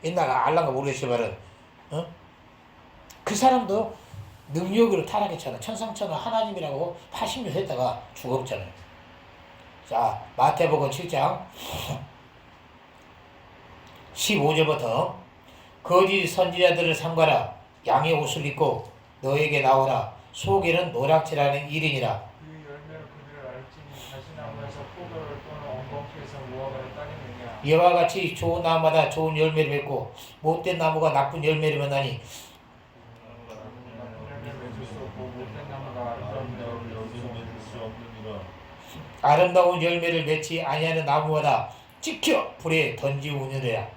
옛날 알란가 모르겠지만은 그 사람도 능력으로 타락했잖아. 천상천하 하나님이라고 80년 했다가 죽었잖아요. 자, 마태복음 7장 15절부터 거짓 선지자들을 삼가라. 양의 옷을 입고 너에게 나오라. 속에는 노략질하는 일이니라. 그 열매로 그들을 알지니 다시 나무에서 포도를 또는 엉겅퀴에서 무화과를 따겠느냐. 이와 같이 좋은 나무마다 좋은 열매를 맺고 못된 나무가 나쁜 열매를 맺나니 나쁜 열매를 맺을 수 없고 못된 나무가 아름다운 열매를 맺을 수 없느니라. 아름다운 열매를 맺지 아니하는 나무마다 찍혀 불에 던지우느니라.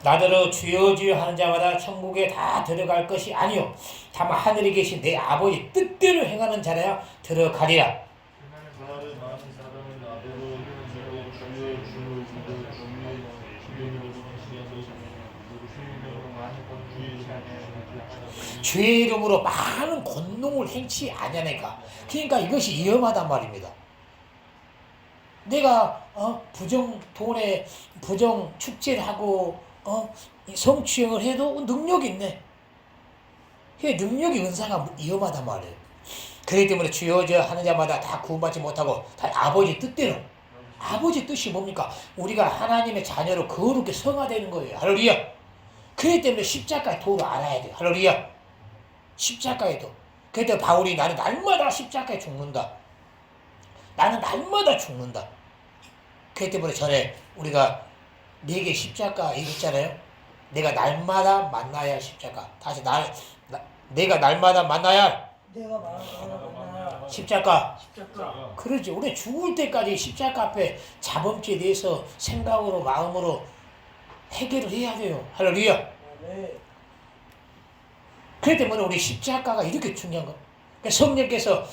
나더러 주여 주여 하는 자마다 천국에 다 들어갈 것이 아니요 다만 하늘에 계신 내 아버지 뜻대로 행하는 자라야 들어가리라. 그날에 많은 사람은 나더러 주여 주여 주여 주여 주여 주의 이름으로 많은 권능을 행치 아니하니까. 그러니까 이것이 위험하단 말입니다. 내가 돈에 부정 축제를 하고 성추행을 해도 능력이 있네. 그 능력이 은사가 위험하단 말이에요. 그렇기 때문에 주여져 하는 자마다 다 구원받지 못하고 다 아버지 뜻대로. 아버지 뜻이 뭡니까? 우리가 하나님의 자녀로 거룩하게 성화되는 거예요. 할렐루야. 그렇기 때문에 십자가의 도를 알아야 돼요. 할렐루야. 십자가의 도. 그렇기 때문에 바울이 나는 날마다 십자가에 죽는다. 나는 날마다 죽는다. 그렇기 때문에 전에 우리가 4개 십자가 얘기했잖아요. 내가 날마다 만나야 할 십자가. 다시 내가 날마다 만나야 할 십자가. 그러지. 우리 죽을 때까지 십자가 앞에 자범죄에 대해서 생각으로 마음으로 해결을 해야 돼요. 할렐루야. 그렇기 때문에 우리 십자가가 이렇게 중요한 거. 그러니까 성령께서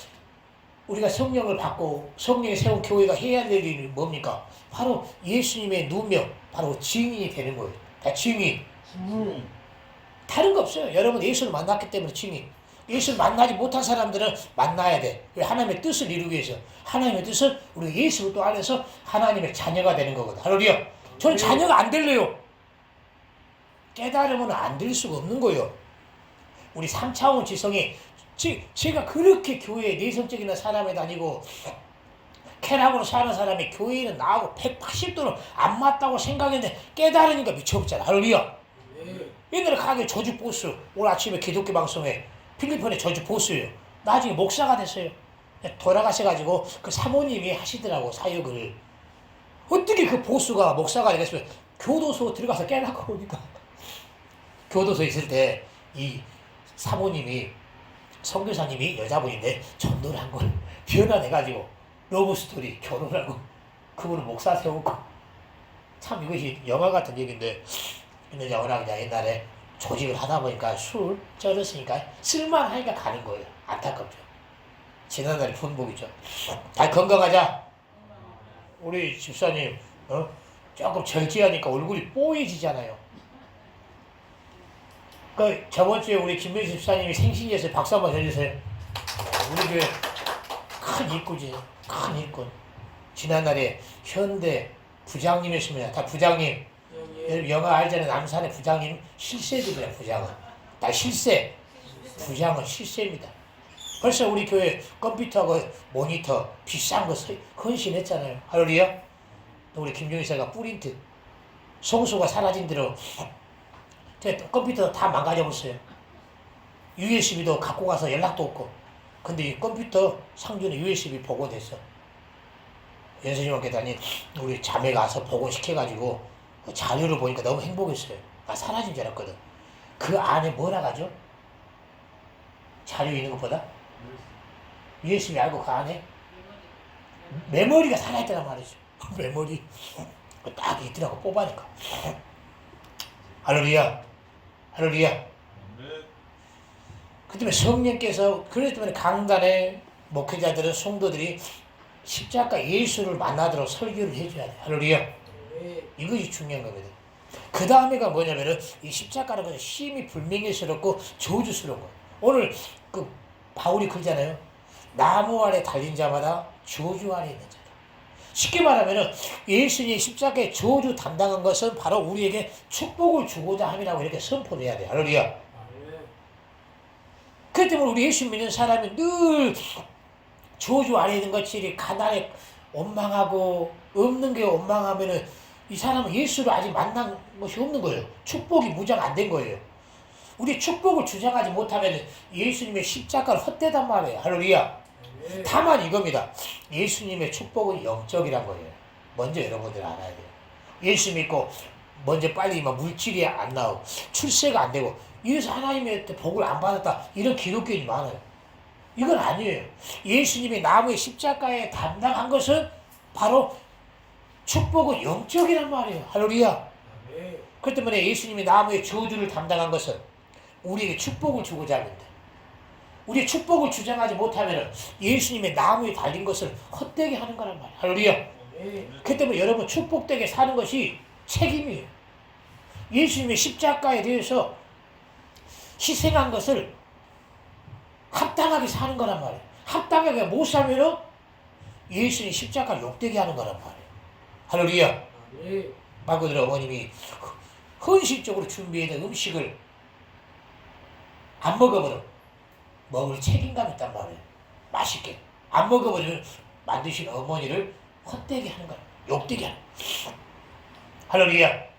우리가 성령을 받고 성령이 세운 교회가 해야 될 일이 뭡니까? 바로 예수님의 누명, 바로 증인이 되는 거예요. 다 증인. 다른 거 없어요. 여러분 예수를 만났기 때문에 증인. 예수를 만나지 못한 사람들은 만나야 돼. 왜? 하나님의 뜻을 이루기 위해서. 하나님의 뜻은 우리 예수를 또 안에서 하나님의 자녀가 되는 거거든. 할렐루야. 저는 자녀가 안 될래요. 깨달으면 안 될 수가 없는 거예요. 우리 3차원 지성이 제가 그렇게 교회에 내성적인 사람에 다니고 쾌락으로 사는 사람이 교회에는 나하고 180도는 안 맞다고 생각했는데 깨달으니까 미쳐버렸잖아. 할렐루야. 옛날에 가게 저주 보스, 오늘 아침에 기독교 방송에 필리핀의 저주 보스예요. 나중에 목사가 됐어요. 돌아가셔가지고 그 사모님이 하시더라고 사역을. 어떻게 그 보스가 목사가 되겠어요? 교도소 들어가서 깨닫고 오니까 교도소에 있을 때 이 사모님이 선교사님이 여자분인데 전도를 한 걸 변화돼가지고 러브스토리 결혼하고 그분을 목사 세우고. 참 이것이 영화 같은 얘기인데 근데 워낙 그냥 옛날에 조직을 하다 보니까 술 쩔었으니까 쓸만하니까 가는 거예요. 안타깝죠. 지난날의 분복이죠. 다 건강하자. 우리 집사님 조금 절제하니까 얼굴이 뽀얘지잖아요. 그 저번 주에 우리 김명수 집사님이 생신이었어요. 박수 한번 해주세요. 우리 교회 큰 일꾼이에요. 큰 일꾼. 지난날에 현대 부장님이었습니다. 다 부장님. 영화 알잖아요. 남산의 부장님 실세들이야. 부장은 다 실세. 부장은 실세입니다. 벌써 우리 교회 컴퓨터하고 모니터 비싼 거 헌신했잖아요. 할렐루야. 우리 김종희사가 프린트 성수가 사라진 대로 컴퓨터 다 망가져버렸어요. USB도 갖고 가서 연락도 없고. 근데 이 컴퓨터 상주는 USB 복원됐어. 연수님한테 다닌 우리 자매가 와서 복원시켜가지고 그 자료를 보니까 너무 행복했어요. 나 사라진 줄 알았거든. 그 안에 뭐라 가죠? 자료 있는 것보다? USB 알고 그 안에? 메모리가 살아있다는 말이죠. 메모리. 딱 있더라고, 뽑아니까. 할렐루야. 할렐루야. 그 때문에 성령께서, 그렇기 때문에 강단의 목회자들은, 성도들이 십자가 예수를 만나도록 설교를 해줘야 돼. 할렐루야. 이것이 중요한 겁니다. 그 다음에가 뭐냐면은, 이 십자가라는 것은 심히 불명예스럽고 저주스러운 거예요. 오늘 그 바울이 그러잖아요. 나무 아래 달린 자마다 저주 아래 있는 자다. 쉽게 말하면은 예수님이 십자가에 저주 담당한 것은 바로 우리에게 축복을 주고자 함이라고 이렇게 선포를 해야 돼. 할렐루야. 그렇기 때문에 우리 예수 믿는 사람이 늘 저주 아래 있는 것이 가난에 원망하고 없는 게 원망하면은 이 사람은 예수를 아직 만난 것이 없는 거예요. 축복이 무장 안 된 거예요. 우리 축복을 주장하지 못하면 예수님의 십자가를 헛되단 말이에요. 할렐루야. 다만 이겁니다. 예수님의 축복은 영적이란 거예요. 먼저 여러분들 알아야 돼요. 예수 믿고 먼저 빨리 물질이 안 나오고 출세가 안 되고 이래서 하나님의 복을 안 받았다. 이런 기독교인이 많아요. 이건 아니에요. 예수님이 나무의 십자가에 담당한 것은 바로 축복은 영적이란 말이에요. 할렐루야. 그렇기 때문에 예수님이 나무의 저주를 담당한 것은 우리에게 축복을 주고자 합니다. 우리의 축복을 주장하지 못하면 예수님의 나무에 달린 것을 헛되게 하는 거란 말이에요. 할렐루야. 그렇기 때문에 여러분 축복되게 사는 것이 책임이에요. 예수님의 십자가에 대해서 희생한 것을 합당하게 사는 거란 말이에요. 합당하게 못 살면은 예수님 십자가를 욕되게 하는 거란 말이에요. 할렐루야. 말 그대로 어머님이 헌신적으로 준비해둔 음식을 안 먹어버려. 먹을 책임감이 있단 말이에요. 맛있게. 안 먹어버리면 만드신 어머니를 헛되게 하는 거야. 욕되게 하는 거야. 할렐루야.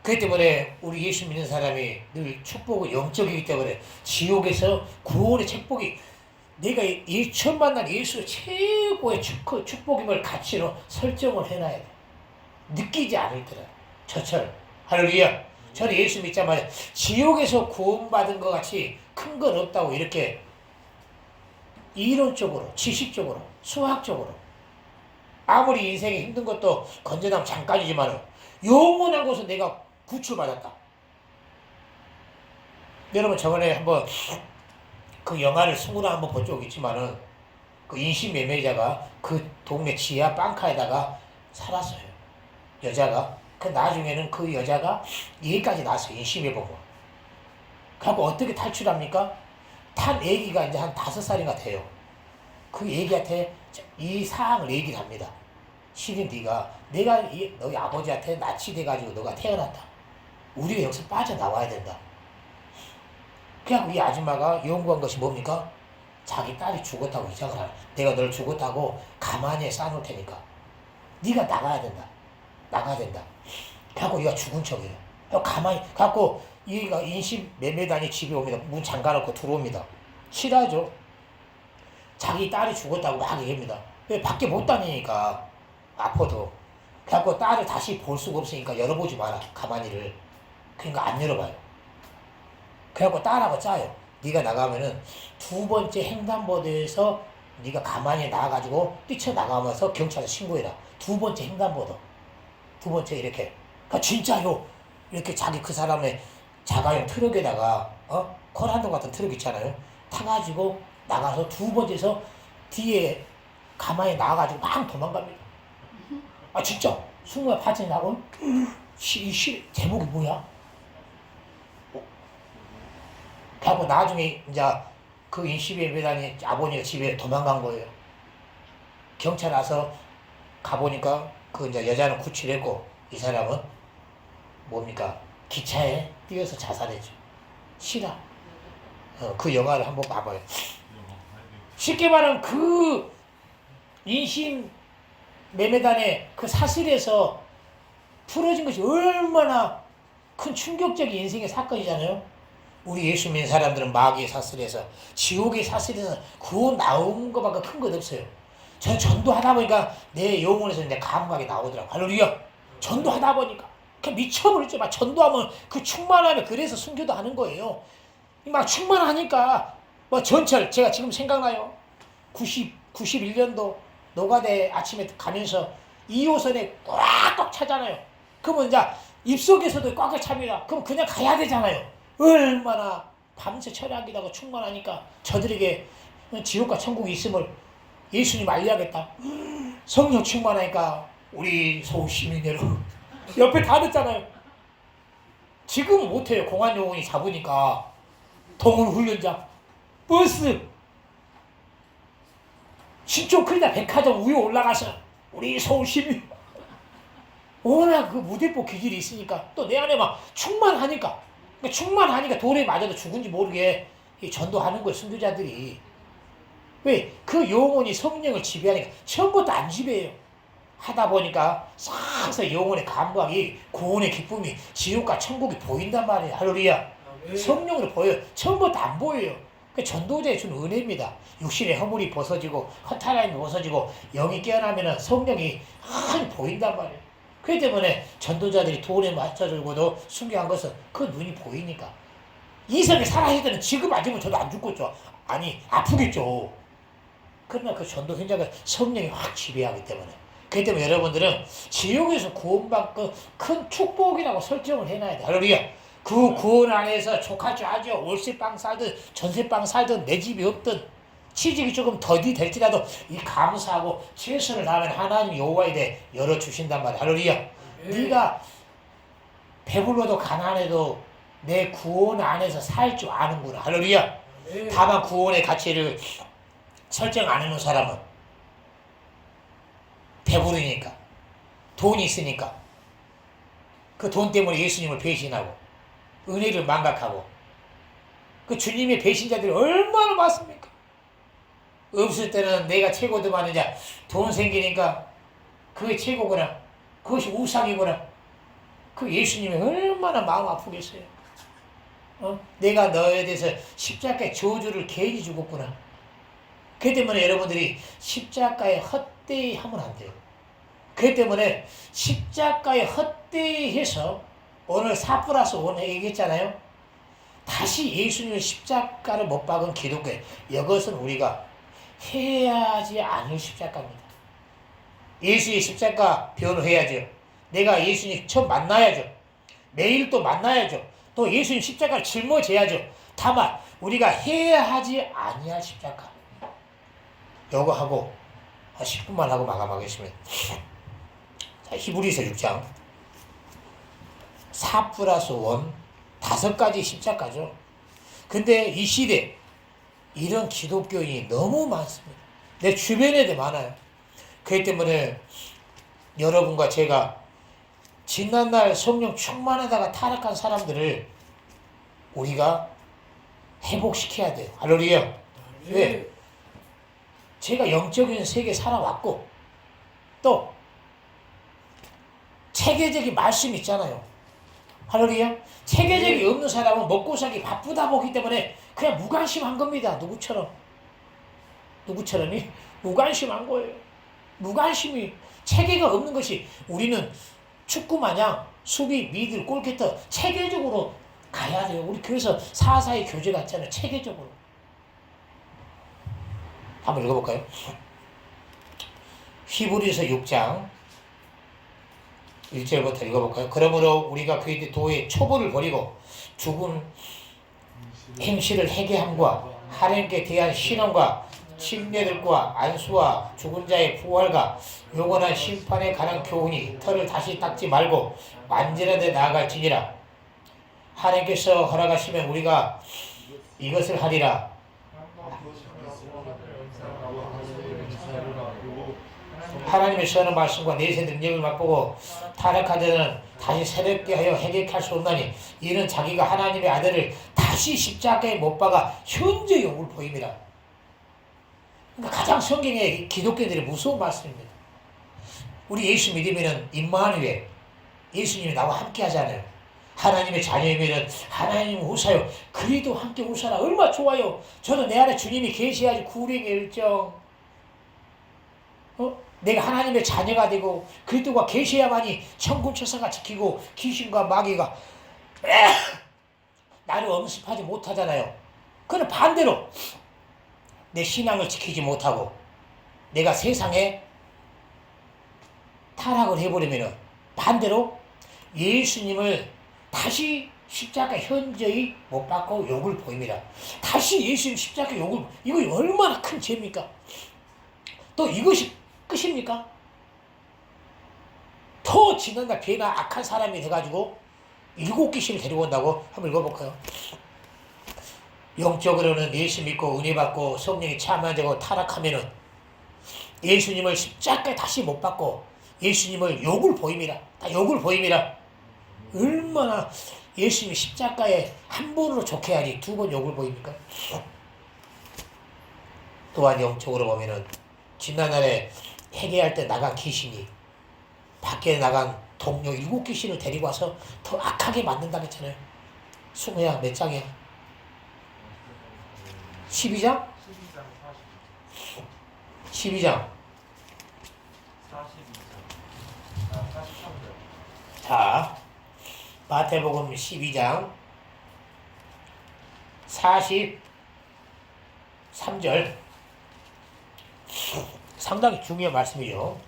그렇기 때문에 우리 예수 믿는 사람이 늘 축복은 영적이기 때문에 지옥에서 구원의 축복이 내가 처음 만난 예수의 최고의 축복임을 가치로 설정을 해놔야 돼. 느끼지 않을 때라. 저처럼. 할렐루야. 저는 예수 믿자마자 지옥에서 구원받은 것 같이 큰 건 없다고 이렇게 이론적으로, 지식적으로, 수학적으로 아무리 인생이 힘든 것도 건전하면 잠깐이지만 영원한 곳은 내가 구출받았다. 여러분 저번에 한번 그 영화를 승우랑 한번 본 적 있지만은 그 인신매매자가 그 동네 지하 빵카에다가 살았어요. 여자가. 그 나중에는 그 여자가 얘기까지 나왔어요. 인신매매범. 그리고 어떻게 탈출합니까? 탄 애기가 이제 한 5살인가 돼요. 그 애기한테 이 사항을 얘기를 합니다. 신인 네가 내가 너희 아버지한테 납치돼가지고 너가 태어났다. 우리가 여기서 빠져나와야 된다. 그래갖고 이 아줌마가 연구한 것이 뭡니까? 자기 딸이 죽었다고 이장을 하라. 내가 널 죽었다고 가만히 싸놓을 테니까 네가 나가야 된다. 나가야 된다. 그래갖고 얘가 죽은 척이에요. 가만히 갖고 얘가 인신매매단이 집에 옵니다. 문 잠가놓고 들어옵니다. 싫어하죠. 자기 딸이 죽었다고 막 얘기합니다. 왜 밖에 못 다니니까 아파도. 그래갖고 딸을 다시 볼 수가 없으니까 열어보지 마라. 가만히를. 그러니까 안 열어봐요. 그래갖고 딸하고 짜요. 네가 나가면은 2번째 횡단보도에서 네가 가만히 나가가지고 뛰쳐나가면서 경찰에 신고해라. 2번째 횡단보도. 2번째 이렇게. 그러니까 진짜요. 이렇게 자기 그 사람의 자가용 트럭에다가 코란도 같은 트럭 있잖아요. 타가지고 나가서 2번째에서 뒤에 가만히 나가가지고 막 도망갑니다. 아 진짜. 승우야 파전이 나고 이 제목이 뭐야? 하고 나중에 이제 그 인신매매단이 아버니가 집에 도망간 거예요. 경찰 와서 가보니까 그 이제 여자는 구출했고 이 사람은 뭡니까? 기차에 뛰어서 자살했죠. 실화. 그 영화를 한번 봐봐요. 쉽게 말하면 그 인신매매단의 그 사슬에서 풀어진 것이 얼마나 큰 충격적인 인생의 사건이잖아요. 우리 예수 믿는 사람들은 마귀의 사슬에서 지옥의 사슬에서 구원 나온 것밖에 큰 것 없어요. 저는 전도하다 보니까 내 영혼에서 이제 감각이 나오더라고요. 할렐루야. 전도하다 보니까 그냥 미쳐버렸죠. 막 전도하면 그 충만함에 그래서 순교도 하는 거예요. 막 충만하니까 뭐 전철 제가 지금 생각나요. 91년도 노가대 아침에 가면서 2호선에 꽉꽉 차잖아요. 그러면 이제 입속에서도 꽉꽉 찹니다. 그럼 그냥 가야 되잖아요. 얼마나 밤새 철학이다가 충만하니까 저들에게 지옥과 천국이 있음을 예수님 알려야겠다. 성령 충만하니까 우리 서울 시민 여러분 옆에 다 듣잖아요. 지금은 못해요. 공안요원이 잡으니까 동물훈련장 버스 신촌 크리다 백화점 위에 올라가서 우리 서울 시민 워낙 그 무대포 기질이 있으니까 또 내 안에 막 충만하니까 충만하니까 돌에 맞아도 죽은지 모르게 전도하는 거예요. 선교자들이. 왜? 그 영혼이 성령을 지배하니까 처음부터 안 지배해요. 하다 보니까 싹서 영혼의 감각이 구원의 기쁨이 지옥과 천국이 보인단 말이에요. 할렐루야. 성령으로 보여요. 처음부터 안 보여요. 그 전도자의 준 은혜입니다. 육신의 허물이 벗어지고 허탈함이 벗어지고 영이 깨어나면 성령이 많이 보인단 말이에요. 그렇기 때문에 전도자들이 돈에 맞춰주고도 순교한 것은 그 눈이 보이니까. 이성이 살아있을 때는 지금 맞으면 저도 안 죽겠죠. 아니 아프겠죠. 그러나 그 전도 현장을 성령이 확 지배하기 때문에. 그렇기 때문에 여러분들은 지옥에서 구원받고 큰 축복이라고 설정을 해놔야 돼. 할렐루야. 그 구원 안에서 족할 줄 알죠. 월세방 살든 전세방 살든 내 집이 없든 취직이 조금 더디 될지라도 이 감사하고 최선을 다하면 하나님 여호와에 대해 열어주신단 말이야. 할렐루야. 네가 배불러도 가난해도 내 구원 안에서 살 줄 아는구나. 할렐루야. 다만 구원의 가치를 설정 안 해놓은 사람은 배부르니까, 돈이 있으니까 그 돈 때문에 예수님을 배신하고 은혜를 망각하고, 그 주님의 배신자들이 얼마나 많습니까? 없을 때는 내가 최고더만 이제 돈 생기니까 그게 최고구나, 그것이 우상이구나. 그 예수님이 얼마나 마음 아프겠어요. 내가 너에 대해서 십자가의 저주를 괜히 죽었구나. 그 때문에 여러분들이 십자가에 헛되이 하면 안 돼요. 그 때문에 십자가에 헛되이 해서 오늘 4+1 얘기했잖아요. 다시 예수님의 십자가를 못 박은 기독교, 이것은 우리가 해야지 않을 십자가입니다. 예수의 십자가 변호해야죠. 내가 예수님 처음 만나야죠. 매일 또 만나야죠. 또 예수님 십자가를 짊어져야죠. 다만 우리가 해야 하지 아니할 십자가, 요거 하고 10분만 하고 마감하겠습니다. 자, 히브리서 6장 4+1 5가지 십자가죠. 근데 이 시대 이런 기독교인이 너무 많습니다. 내 주변에도 많아요. 그렇기 때문에 여러분과 제가 지난날 성령 충만하다가 타락한 사람들을 우리가 회복시켜야 돼요. 할렐루야. 왜? 제가 영적인 세계에 살아왔고 또 체계적인 말씀이 있잖아요. 할렐루야. 체계적이 없는 사람은 먹고 살기 바쁘다 보기 때문에 그냥 무관심한 겁니다. 누구처럼이? 무관심한 거예요. 무관심이, 체계가 없는 것이, 우리는 축구 마냥 수비, 미들, 골키터 체계적으로 가야 돼요. 우리 그래서 사사의 교제가 있잖아요. 체계적으로. 한번 읽어볼까요? 히브리서 6장 1절부터 읽어볼까요? 그러므로 우리가 그의 도의 초보를 버리고 죽은 행실을 회개함과 하나님께 대한 신앙과 침례들과 안수와 죽은 자의 부활과 영원한 심판에 관한 교훈이 털을 다시 닦지 말고 완전하게 나아갈지니라. 하나님께서 허락하시면 우리가 이것을 하리라. 하나님의 선한 말씀과 내세 능력을 맛보고 타락한 자는 다시 새롭게 하여 회개할 수 없나니 이는 자기가 하나님의 아들을 다시 십자가에 못 박아 현재 영을 보입니다. 그러니까 가장 성경에 기독교인들이 무서운 말씀입니다. 우리 예수 믿으면 임마누엘, 예수님이 나와 함께 하잖아요. 하나님의 자녀이면 하나님 우사요. 그리도 함께 우사라. 얼마나 좋아요. 저는 내 안에 주님이 계셔야지 구원의 일정. 내가 하나님의 자녀가 되고 그리스도가 계셔야만이 천군 천사가 지키고 귀신과 마귀가 나를 엄습하지 못하잖아요. 그는 반대로 내 신앙을 지키지 못하고 내가 세상에 타락을 해버리면 반대로 예수님을 다시 십자가 현저히 못 받고 욕을 보입니다. 다시 예수님 십자가 욕을, 이거 얼마나 큰 죄입니까? 또 이것이 끝입니까? 더 지난날 배나 악한 사람이 돼가지고 7귀신을 데리고 온다고 한번 읽어볼까요? 영적으로는 예수 믿고 은혜 받고 성령이 참여되고 타락하면은 예수님을 십자가에 다시 못 받고 예수님을 욕을 보입니다. 다 욕을 보입니다. 얼마나 예수님이 십자가에 한 번으로 좋게 하니 2번 욕을 보입니까? 또한 영적으로 보면은 지난날에 회개할 때 나간 귀신이 밖에 나간 동료 7귀신을 데리고 와서 더 악하게 만든다고 했잖아요. 승우야 몇 장이야? 12장? 12장 43절. 자, 마태복음 12장 43절. 상당히 중요한 말씀이죠.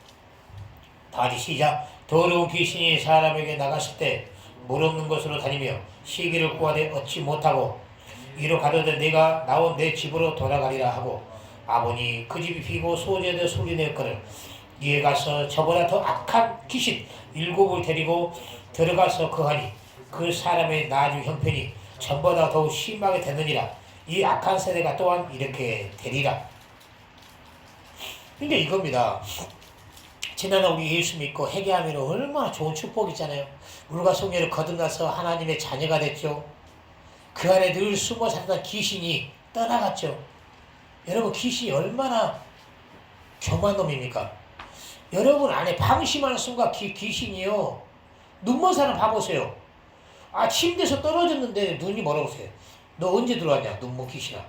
다시 시작. 더러운 귀신이 사람에게 나갔을 때 물 없는 곳으로 다니며 시기를 구하되 얻지 못하고 이로 가로되 내가 나온 내 집으로 돌아가리라 하고 아보니 그 집이 비고 소재되 소리내었거늘 이에 가서 저보다 더 악한 귀신 7을 데리고 들어가서 거하니 그 사람의 나중 형편이 전보다 더욱 심하게 되느니라. 이 악한 세대가 또한 이렇게 되리라. 근데 이겁니다. 지난해 우리 예수 믿고 회개하면 얼마나 좋은 축복이잖아요. 물과 성령을 거듭나서 하나님의 자녀가 됐죠. 그 안에 늘 숨어 살던 귀신이 떠나갔죠. 여러분, 귀신이 얼마나 교만 놈입니까? 여러분 안에 방심하는 순간 귀신이요. 눈먼 사람 봐보세요. 침대에서 떨어졌는데 눈이 뭐라고 하세요? 너 언제 들어왔냐? 눈먼 귀신아.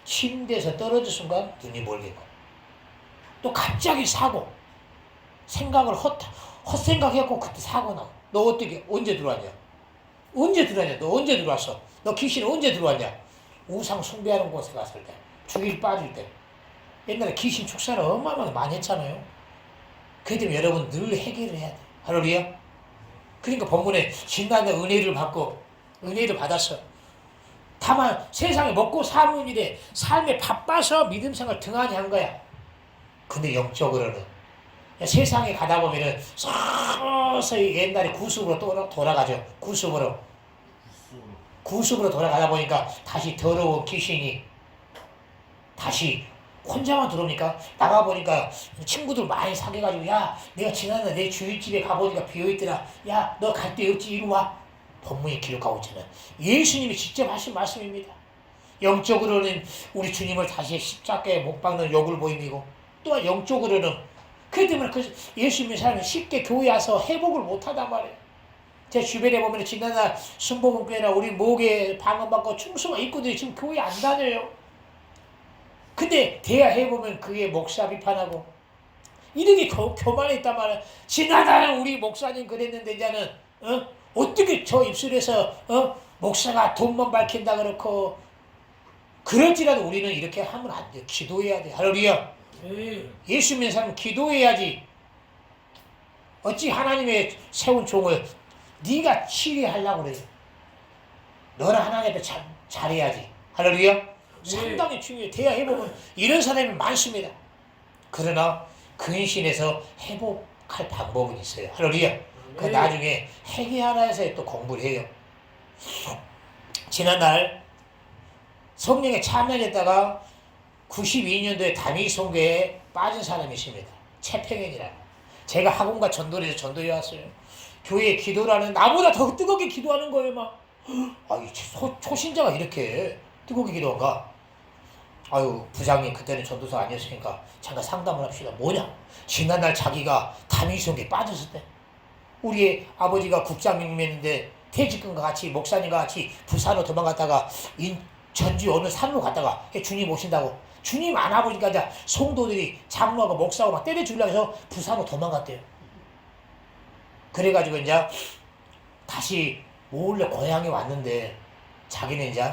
침대에서 떨어진 순간 눈이 멀게 가. 또 갑자기 사고. 생각을 헛생각했고 그때 사고 나. 너 어떻게 언제 들어왔냐? 언제 들어왔냐? 너 언제 들어왔어? 너 귀신 언제 들어왔냐? 우상 숭배하는 곳에 갔을 때, 죽일 빠질 때. 옛날에 귀신 축사를 어마어마하게 많이 했잖아요. 그렇기 때문에 여러분 늘 해결을 해야 돼. 할렐루야. 그러니까 본문에 신나는 은혜를 받고 은혜를 받았어. 다만 세상에 먹고 사는 일에 삶에 바빠서 믿음 생활 등한히 한 거야. 근데 영적으로는 세상에 가다 보면은 서서히 옛날에 구습으로 돌아가죠. 구습으로 돌아가다 보니까 다시 더러운 귀신이 다시 혼자만 들어오니까 나가보니까 친구들 많이 사귀어가지고 야 내가 지난날 내 주일집에 가보니까 비어있더라. 야 너 갈 데 없지 이리 와. 본문에 기록하고 있잖아요. 예수님이 직접 하신 말씀입니다. 영적으로는 우리 주님을 다시 십자가에 못 박는 욕을 보임이고 또한 영적으로는 그렇기 때문에 그 예수 믿는 사람이 쉽게 교회 와서 회복을 못하단 말이에요. 제 주변에 보면 지난날 순복음교회나 우리 목에 방언받고 충성한 입구들이 지금 교회 안 다녀요. 근데 대화해보면 그게 목사 비판하고 이렇게 교만해 있단 말이야. 지난날은 우리 목사님 그랬는데 이제는 어떻게 저 입술에서 목사가 돈만 밝힌다 그렇고 그럴지라도 우리는 이렇게 하면 안 돼. 기도해야 돼. 할렐루야. 예수 믿는 사람은 기도해야지. 어찌 하나님의 세운 종을 네가 치리하려고 그래. 너는 하나님 앞에 잘해야지. 할렐루야. 상당히 중요해. 대화해보면 이런 사람이 많습니다. 그러나 근신에서 회복할 방법은 있어요. 할렐루야. 그 나중에 회개하라 해서 또 공부를 해요. 지난날 성령에 참여했다가 92년도에 담임 선교에 빠진 사람이 있습니다. 최평현이라고. 제가 학원과 전도를 해서 전도해 왔어요. 교회에 기도를 하는 나보다 더 뜨겁게 기도하는 거예요. 막 초신자가 이렇게 뜨겁게 기도한가? 부장님 그때는 전도사 아니었으니까 잠깐 상담을 합시다. 뭐냐? 지난날 자기가 담임 선교에 빠졌을 때 우리 아버지가 국장님이었는데 퇴직금과 같이 목사님과 같이 부산으로 도망갔다가 전주 어느 산으로 갔다가 주님 오신다고 주님 안 와보니까 이제 성도들이 장로하고 목사하고 막 때려 죽이려고 해서 부산으로 도망갔대요. 그래가지고 이제 다시 몰래 고향에 왔는데 자기는 이제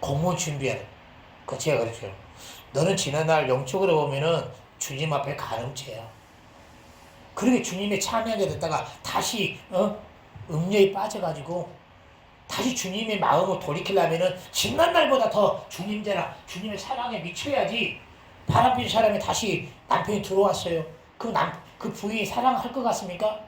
공무원 준비하는 그 제가 그랬죠. 너는 지난날 영적으로 보면은 주님 앞에 가늠죄야. 그렇게 주님의 참여하게 됐다가 다시 음료에 빠져가지고 다시 주님의 마음을 돌이키려면은 지난날보다 더 주님대라 주님의 사랑에 미쳐야지. 바람핀 사람이 다시 남편이 들어왔어요. 그 부인이 사랑할 것 같습니까?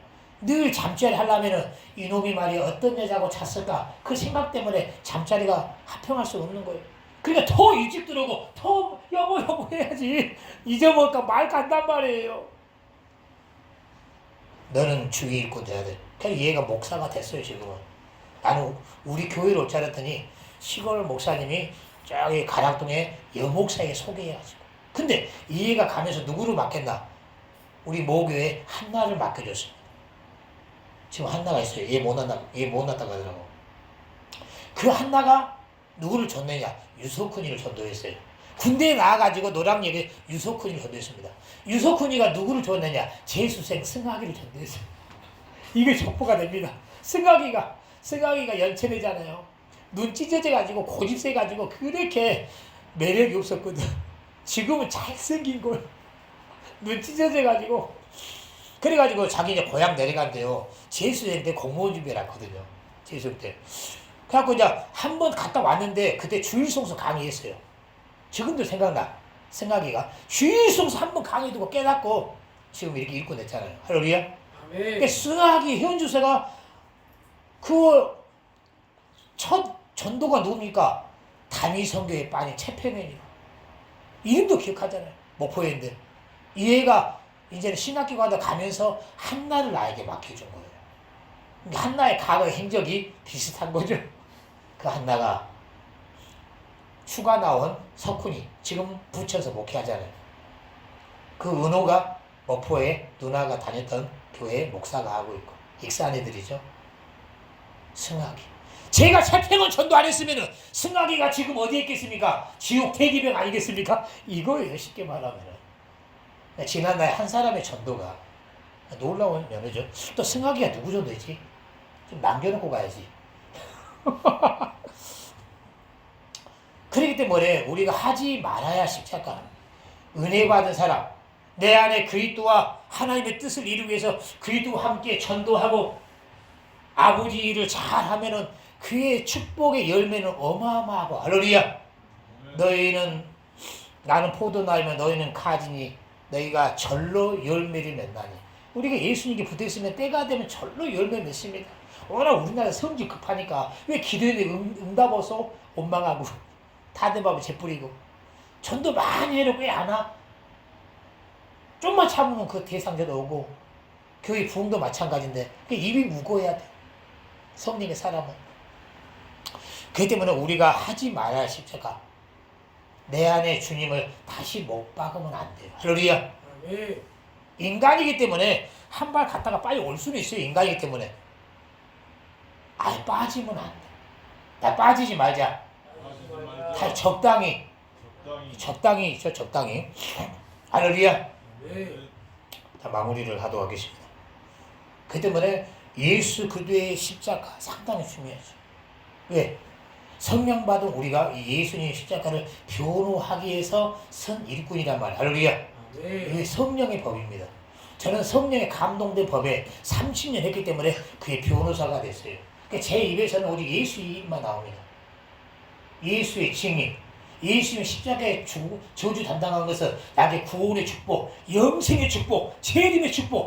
늘 잠자리 하려면은 이놈이 말이야 어떤 여자하고 잤을까 그 생각 때문에 잠자리가 합평할 수 없는 거예요. 그러니까 더 일찍 들어오고 더 여보 해야지. 잊어먹을까 말 간단 말이에요. 너는 주의 일꾼 돼야 돼. 그래서 얘가 목사가 됐어요 지금은. 나는 우리 교회로 올 줄 알았더니 시골 목사님이 저기 가락동에 여목사에게 소개해가지고. 근데 이 애가 가면서 누구를 맡겼나? 우리 모교회 한나를 맡겨줬어요. 지금 한나가 있어요. 얘 못 낳았다고 하더라고. 그 한나가 누구를 줬느냐? 유석훈이를 전도했어요. 군대에 나와가지고 노랑역에 유석훈이를 전도했습니다. 유석훈이가 누구를 줬느냐? 재수생 승학이를 전도했어요. 이게 족보가 됩니다. 승학이가 연체되잖아요. 눈 찢어져가지고 고집세가지고 그렇게 매력이 없었거든. 지금은 잘생긴 걸. 눈 찢어져가지고. 그래가지고 자기 이제 고향 내려간대요. 재수생 때 공무원 준비를 했거든요. 재수생 때. 그래갖고 이제 한 번 갔다 왔는데 그때 주일성서 강의했어요. 지금도 생각나. 승학이가 주일성서 한 번 강의 듣고 깨닫고 지금 이렇게 읽고 냈잖아요. 할렐루야. 그러니까 승학이 현주세가 그 첫 전도가 누굽니까? 다미성교에 빠진 채평현이요. 이름도 기억하잖아요. 목포에 있는데 이 애가 이제는 신학교 가면서 한나를 나에게 맡겨준 거예요. 한나의 과거 행적이 비슷한 거죠. 그 한나가 휴가 나온 석훈이 지금 부천에서 목회하잖아요. 그 은호가 목포에 누나가 다녔던 교회 목사가 하고 있고 익산 애들이죠. 승학이. 제가 채평은 전도 안 했으면 승학이가 지금 어디에 있겠습니까? 지옥 대기병 아니겠습니까? 이거예요. 쉽게 말하면. 지난날 한 사람의 전도가 놀라운 면허죠. 또 승학이가 누구 전도지? 좀 남겨놓고 가야지. 그렇기 때문에 우리가 하지 말아야 십자가. 은혜 받은 사람, 내 안에 그리스도와 하나님의 뜻을 이루기 위해서 그리스도와 함께 전도하고 아버지 일을 잘하면은 그의 축복의 열매는 어마어마하고. 할렐루야. 너희는 나는 포도나무면 너희는 가지니 너희가 절로 열매를 맺나니. 우리가 예수님께 붙어있으면 때가 되면 절로 열매 맺습니다. 워낙 우리나라 성질 급하니까 왜 기도에 응답 없어 원망하고 다른 밥에 재뿌리고 전도 많이 해놓고 왜 안 와? 좀만 참으면 그 대상자도 오고 교회 부흥도 마찬가지인데 입이 무거워야 돼. 성령의 사람은. 그렇기 때문에 우리가 하지 말아야 십자가. 내 안에 주님을 다시 못 박으면 안 돼요. 할렐루야. 인간이기 때문에 한 발 갔다가 빨리 올 수는 있어요. 인간이기 때문에. 아예 빠지면 안 돼. 나 빠지지 말자. 다 적당히. 적당히 있죠. 적당히. 할렐루야. 자, 마무리를 하도록 하겠습니다. 그 때문에 예수 그리스도의 십자가 상당히 중요하죠. 왜? 성령 받은 우리가 예수님의 십자가를 변호하기 위해서 선 일꾼이란 말이에요. 할렐루야. 이게 성령의 법입니다. 저는 성령의 감동된 법에 30년 했기 때문에 그의 변호사가 됐어요. 그러니까 제 입에서는 오직 예수 이름만 나옵니다. 예수의 증인, 예수님의 십자가의 저주 담당한 것은 나에게 구원의 축복, 영생의 축복, 재림의 축복,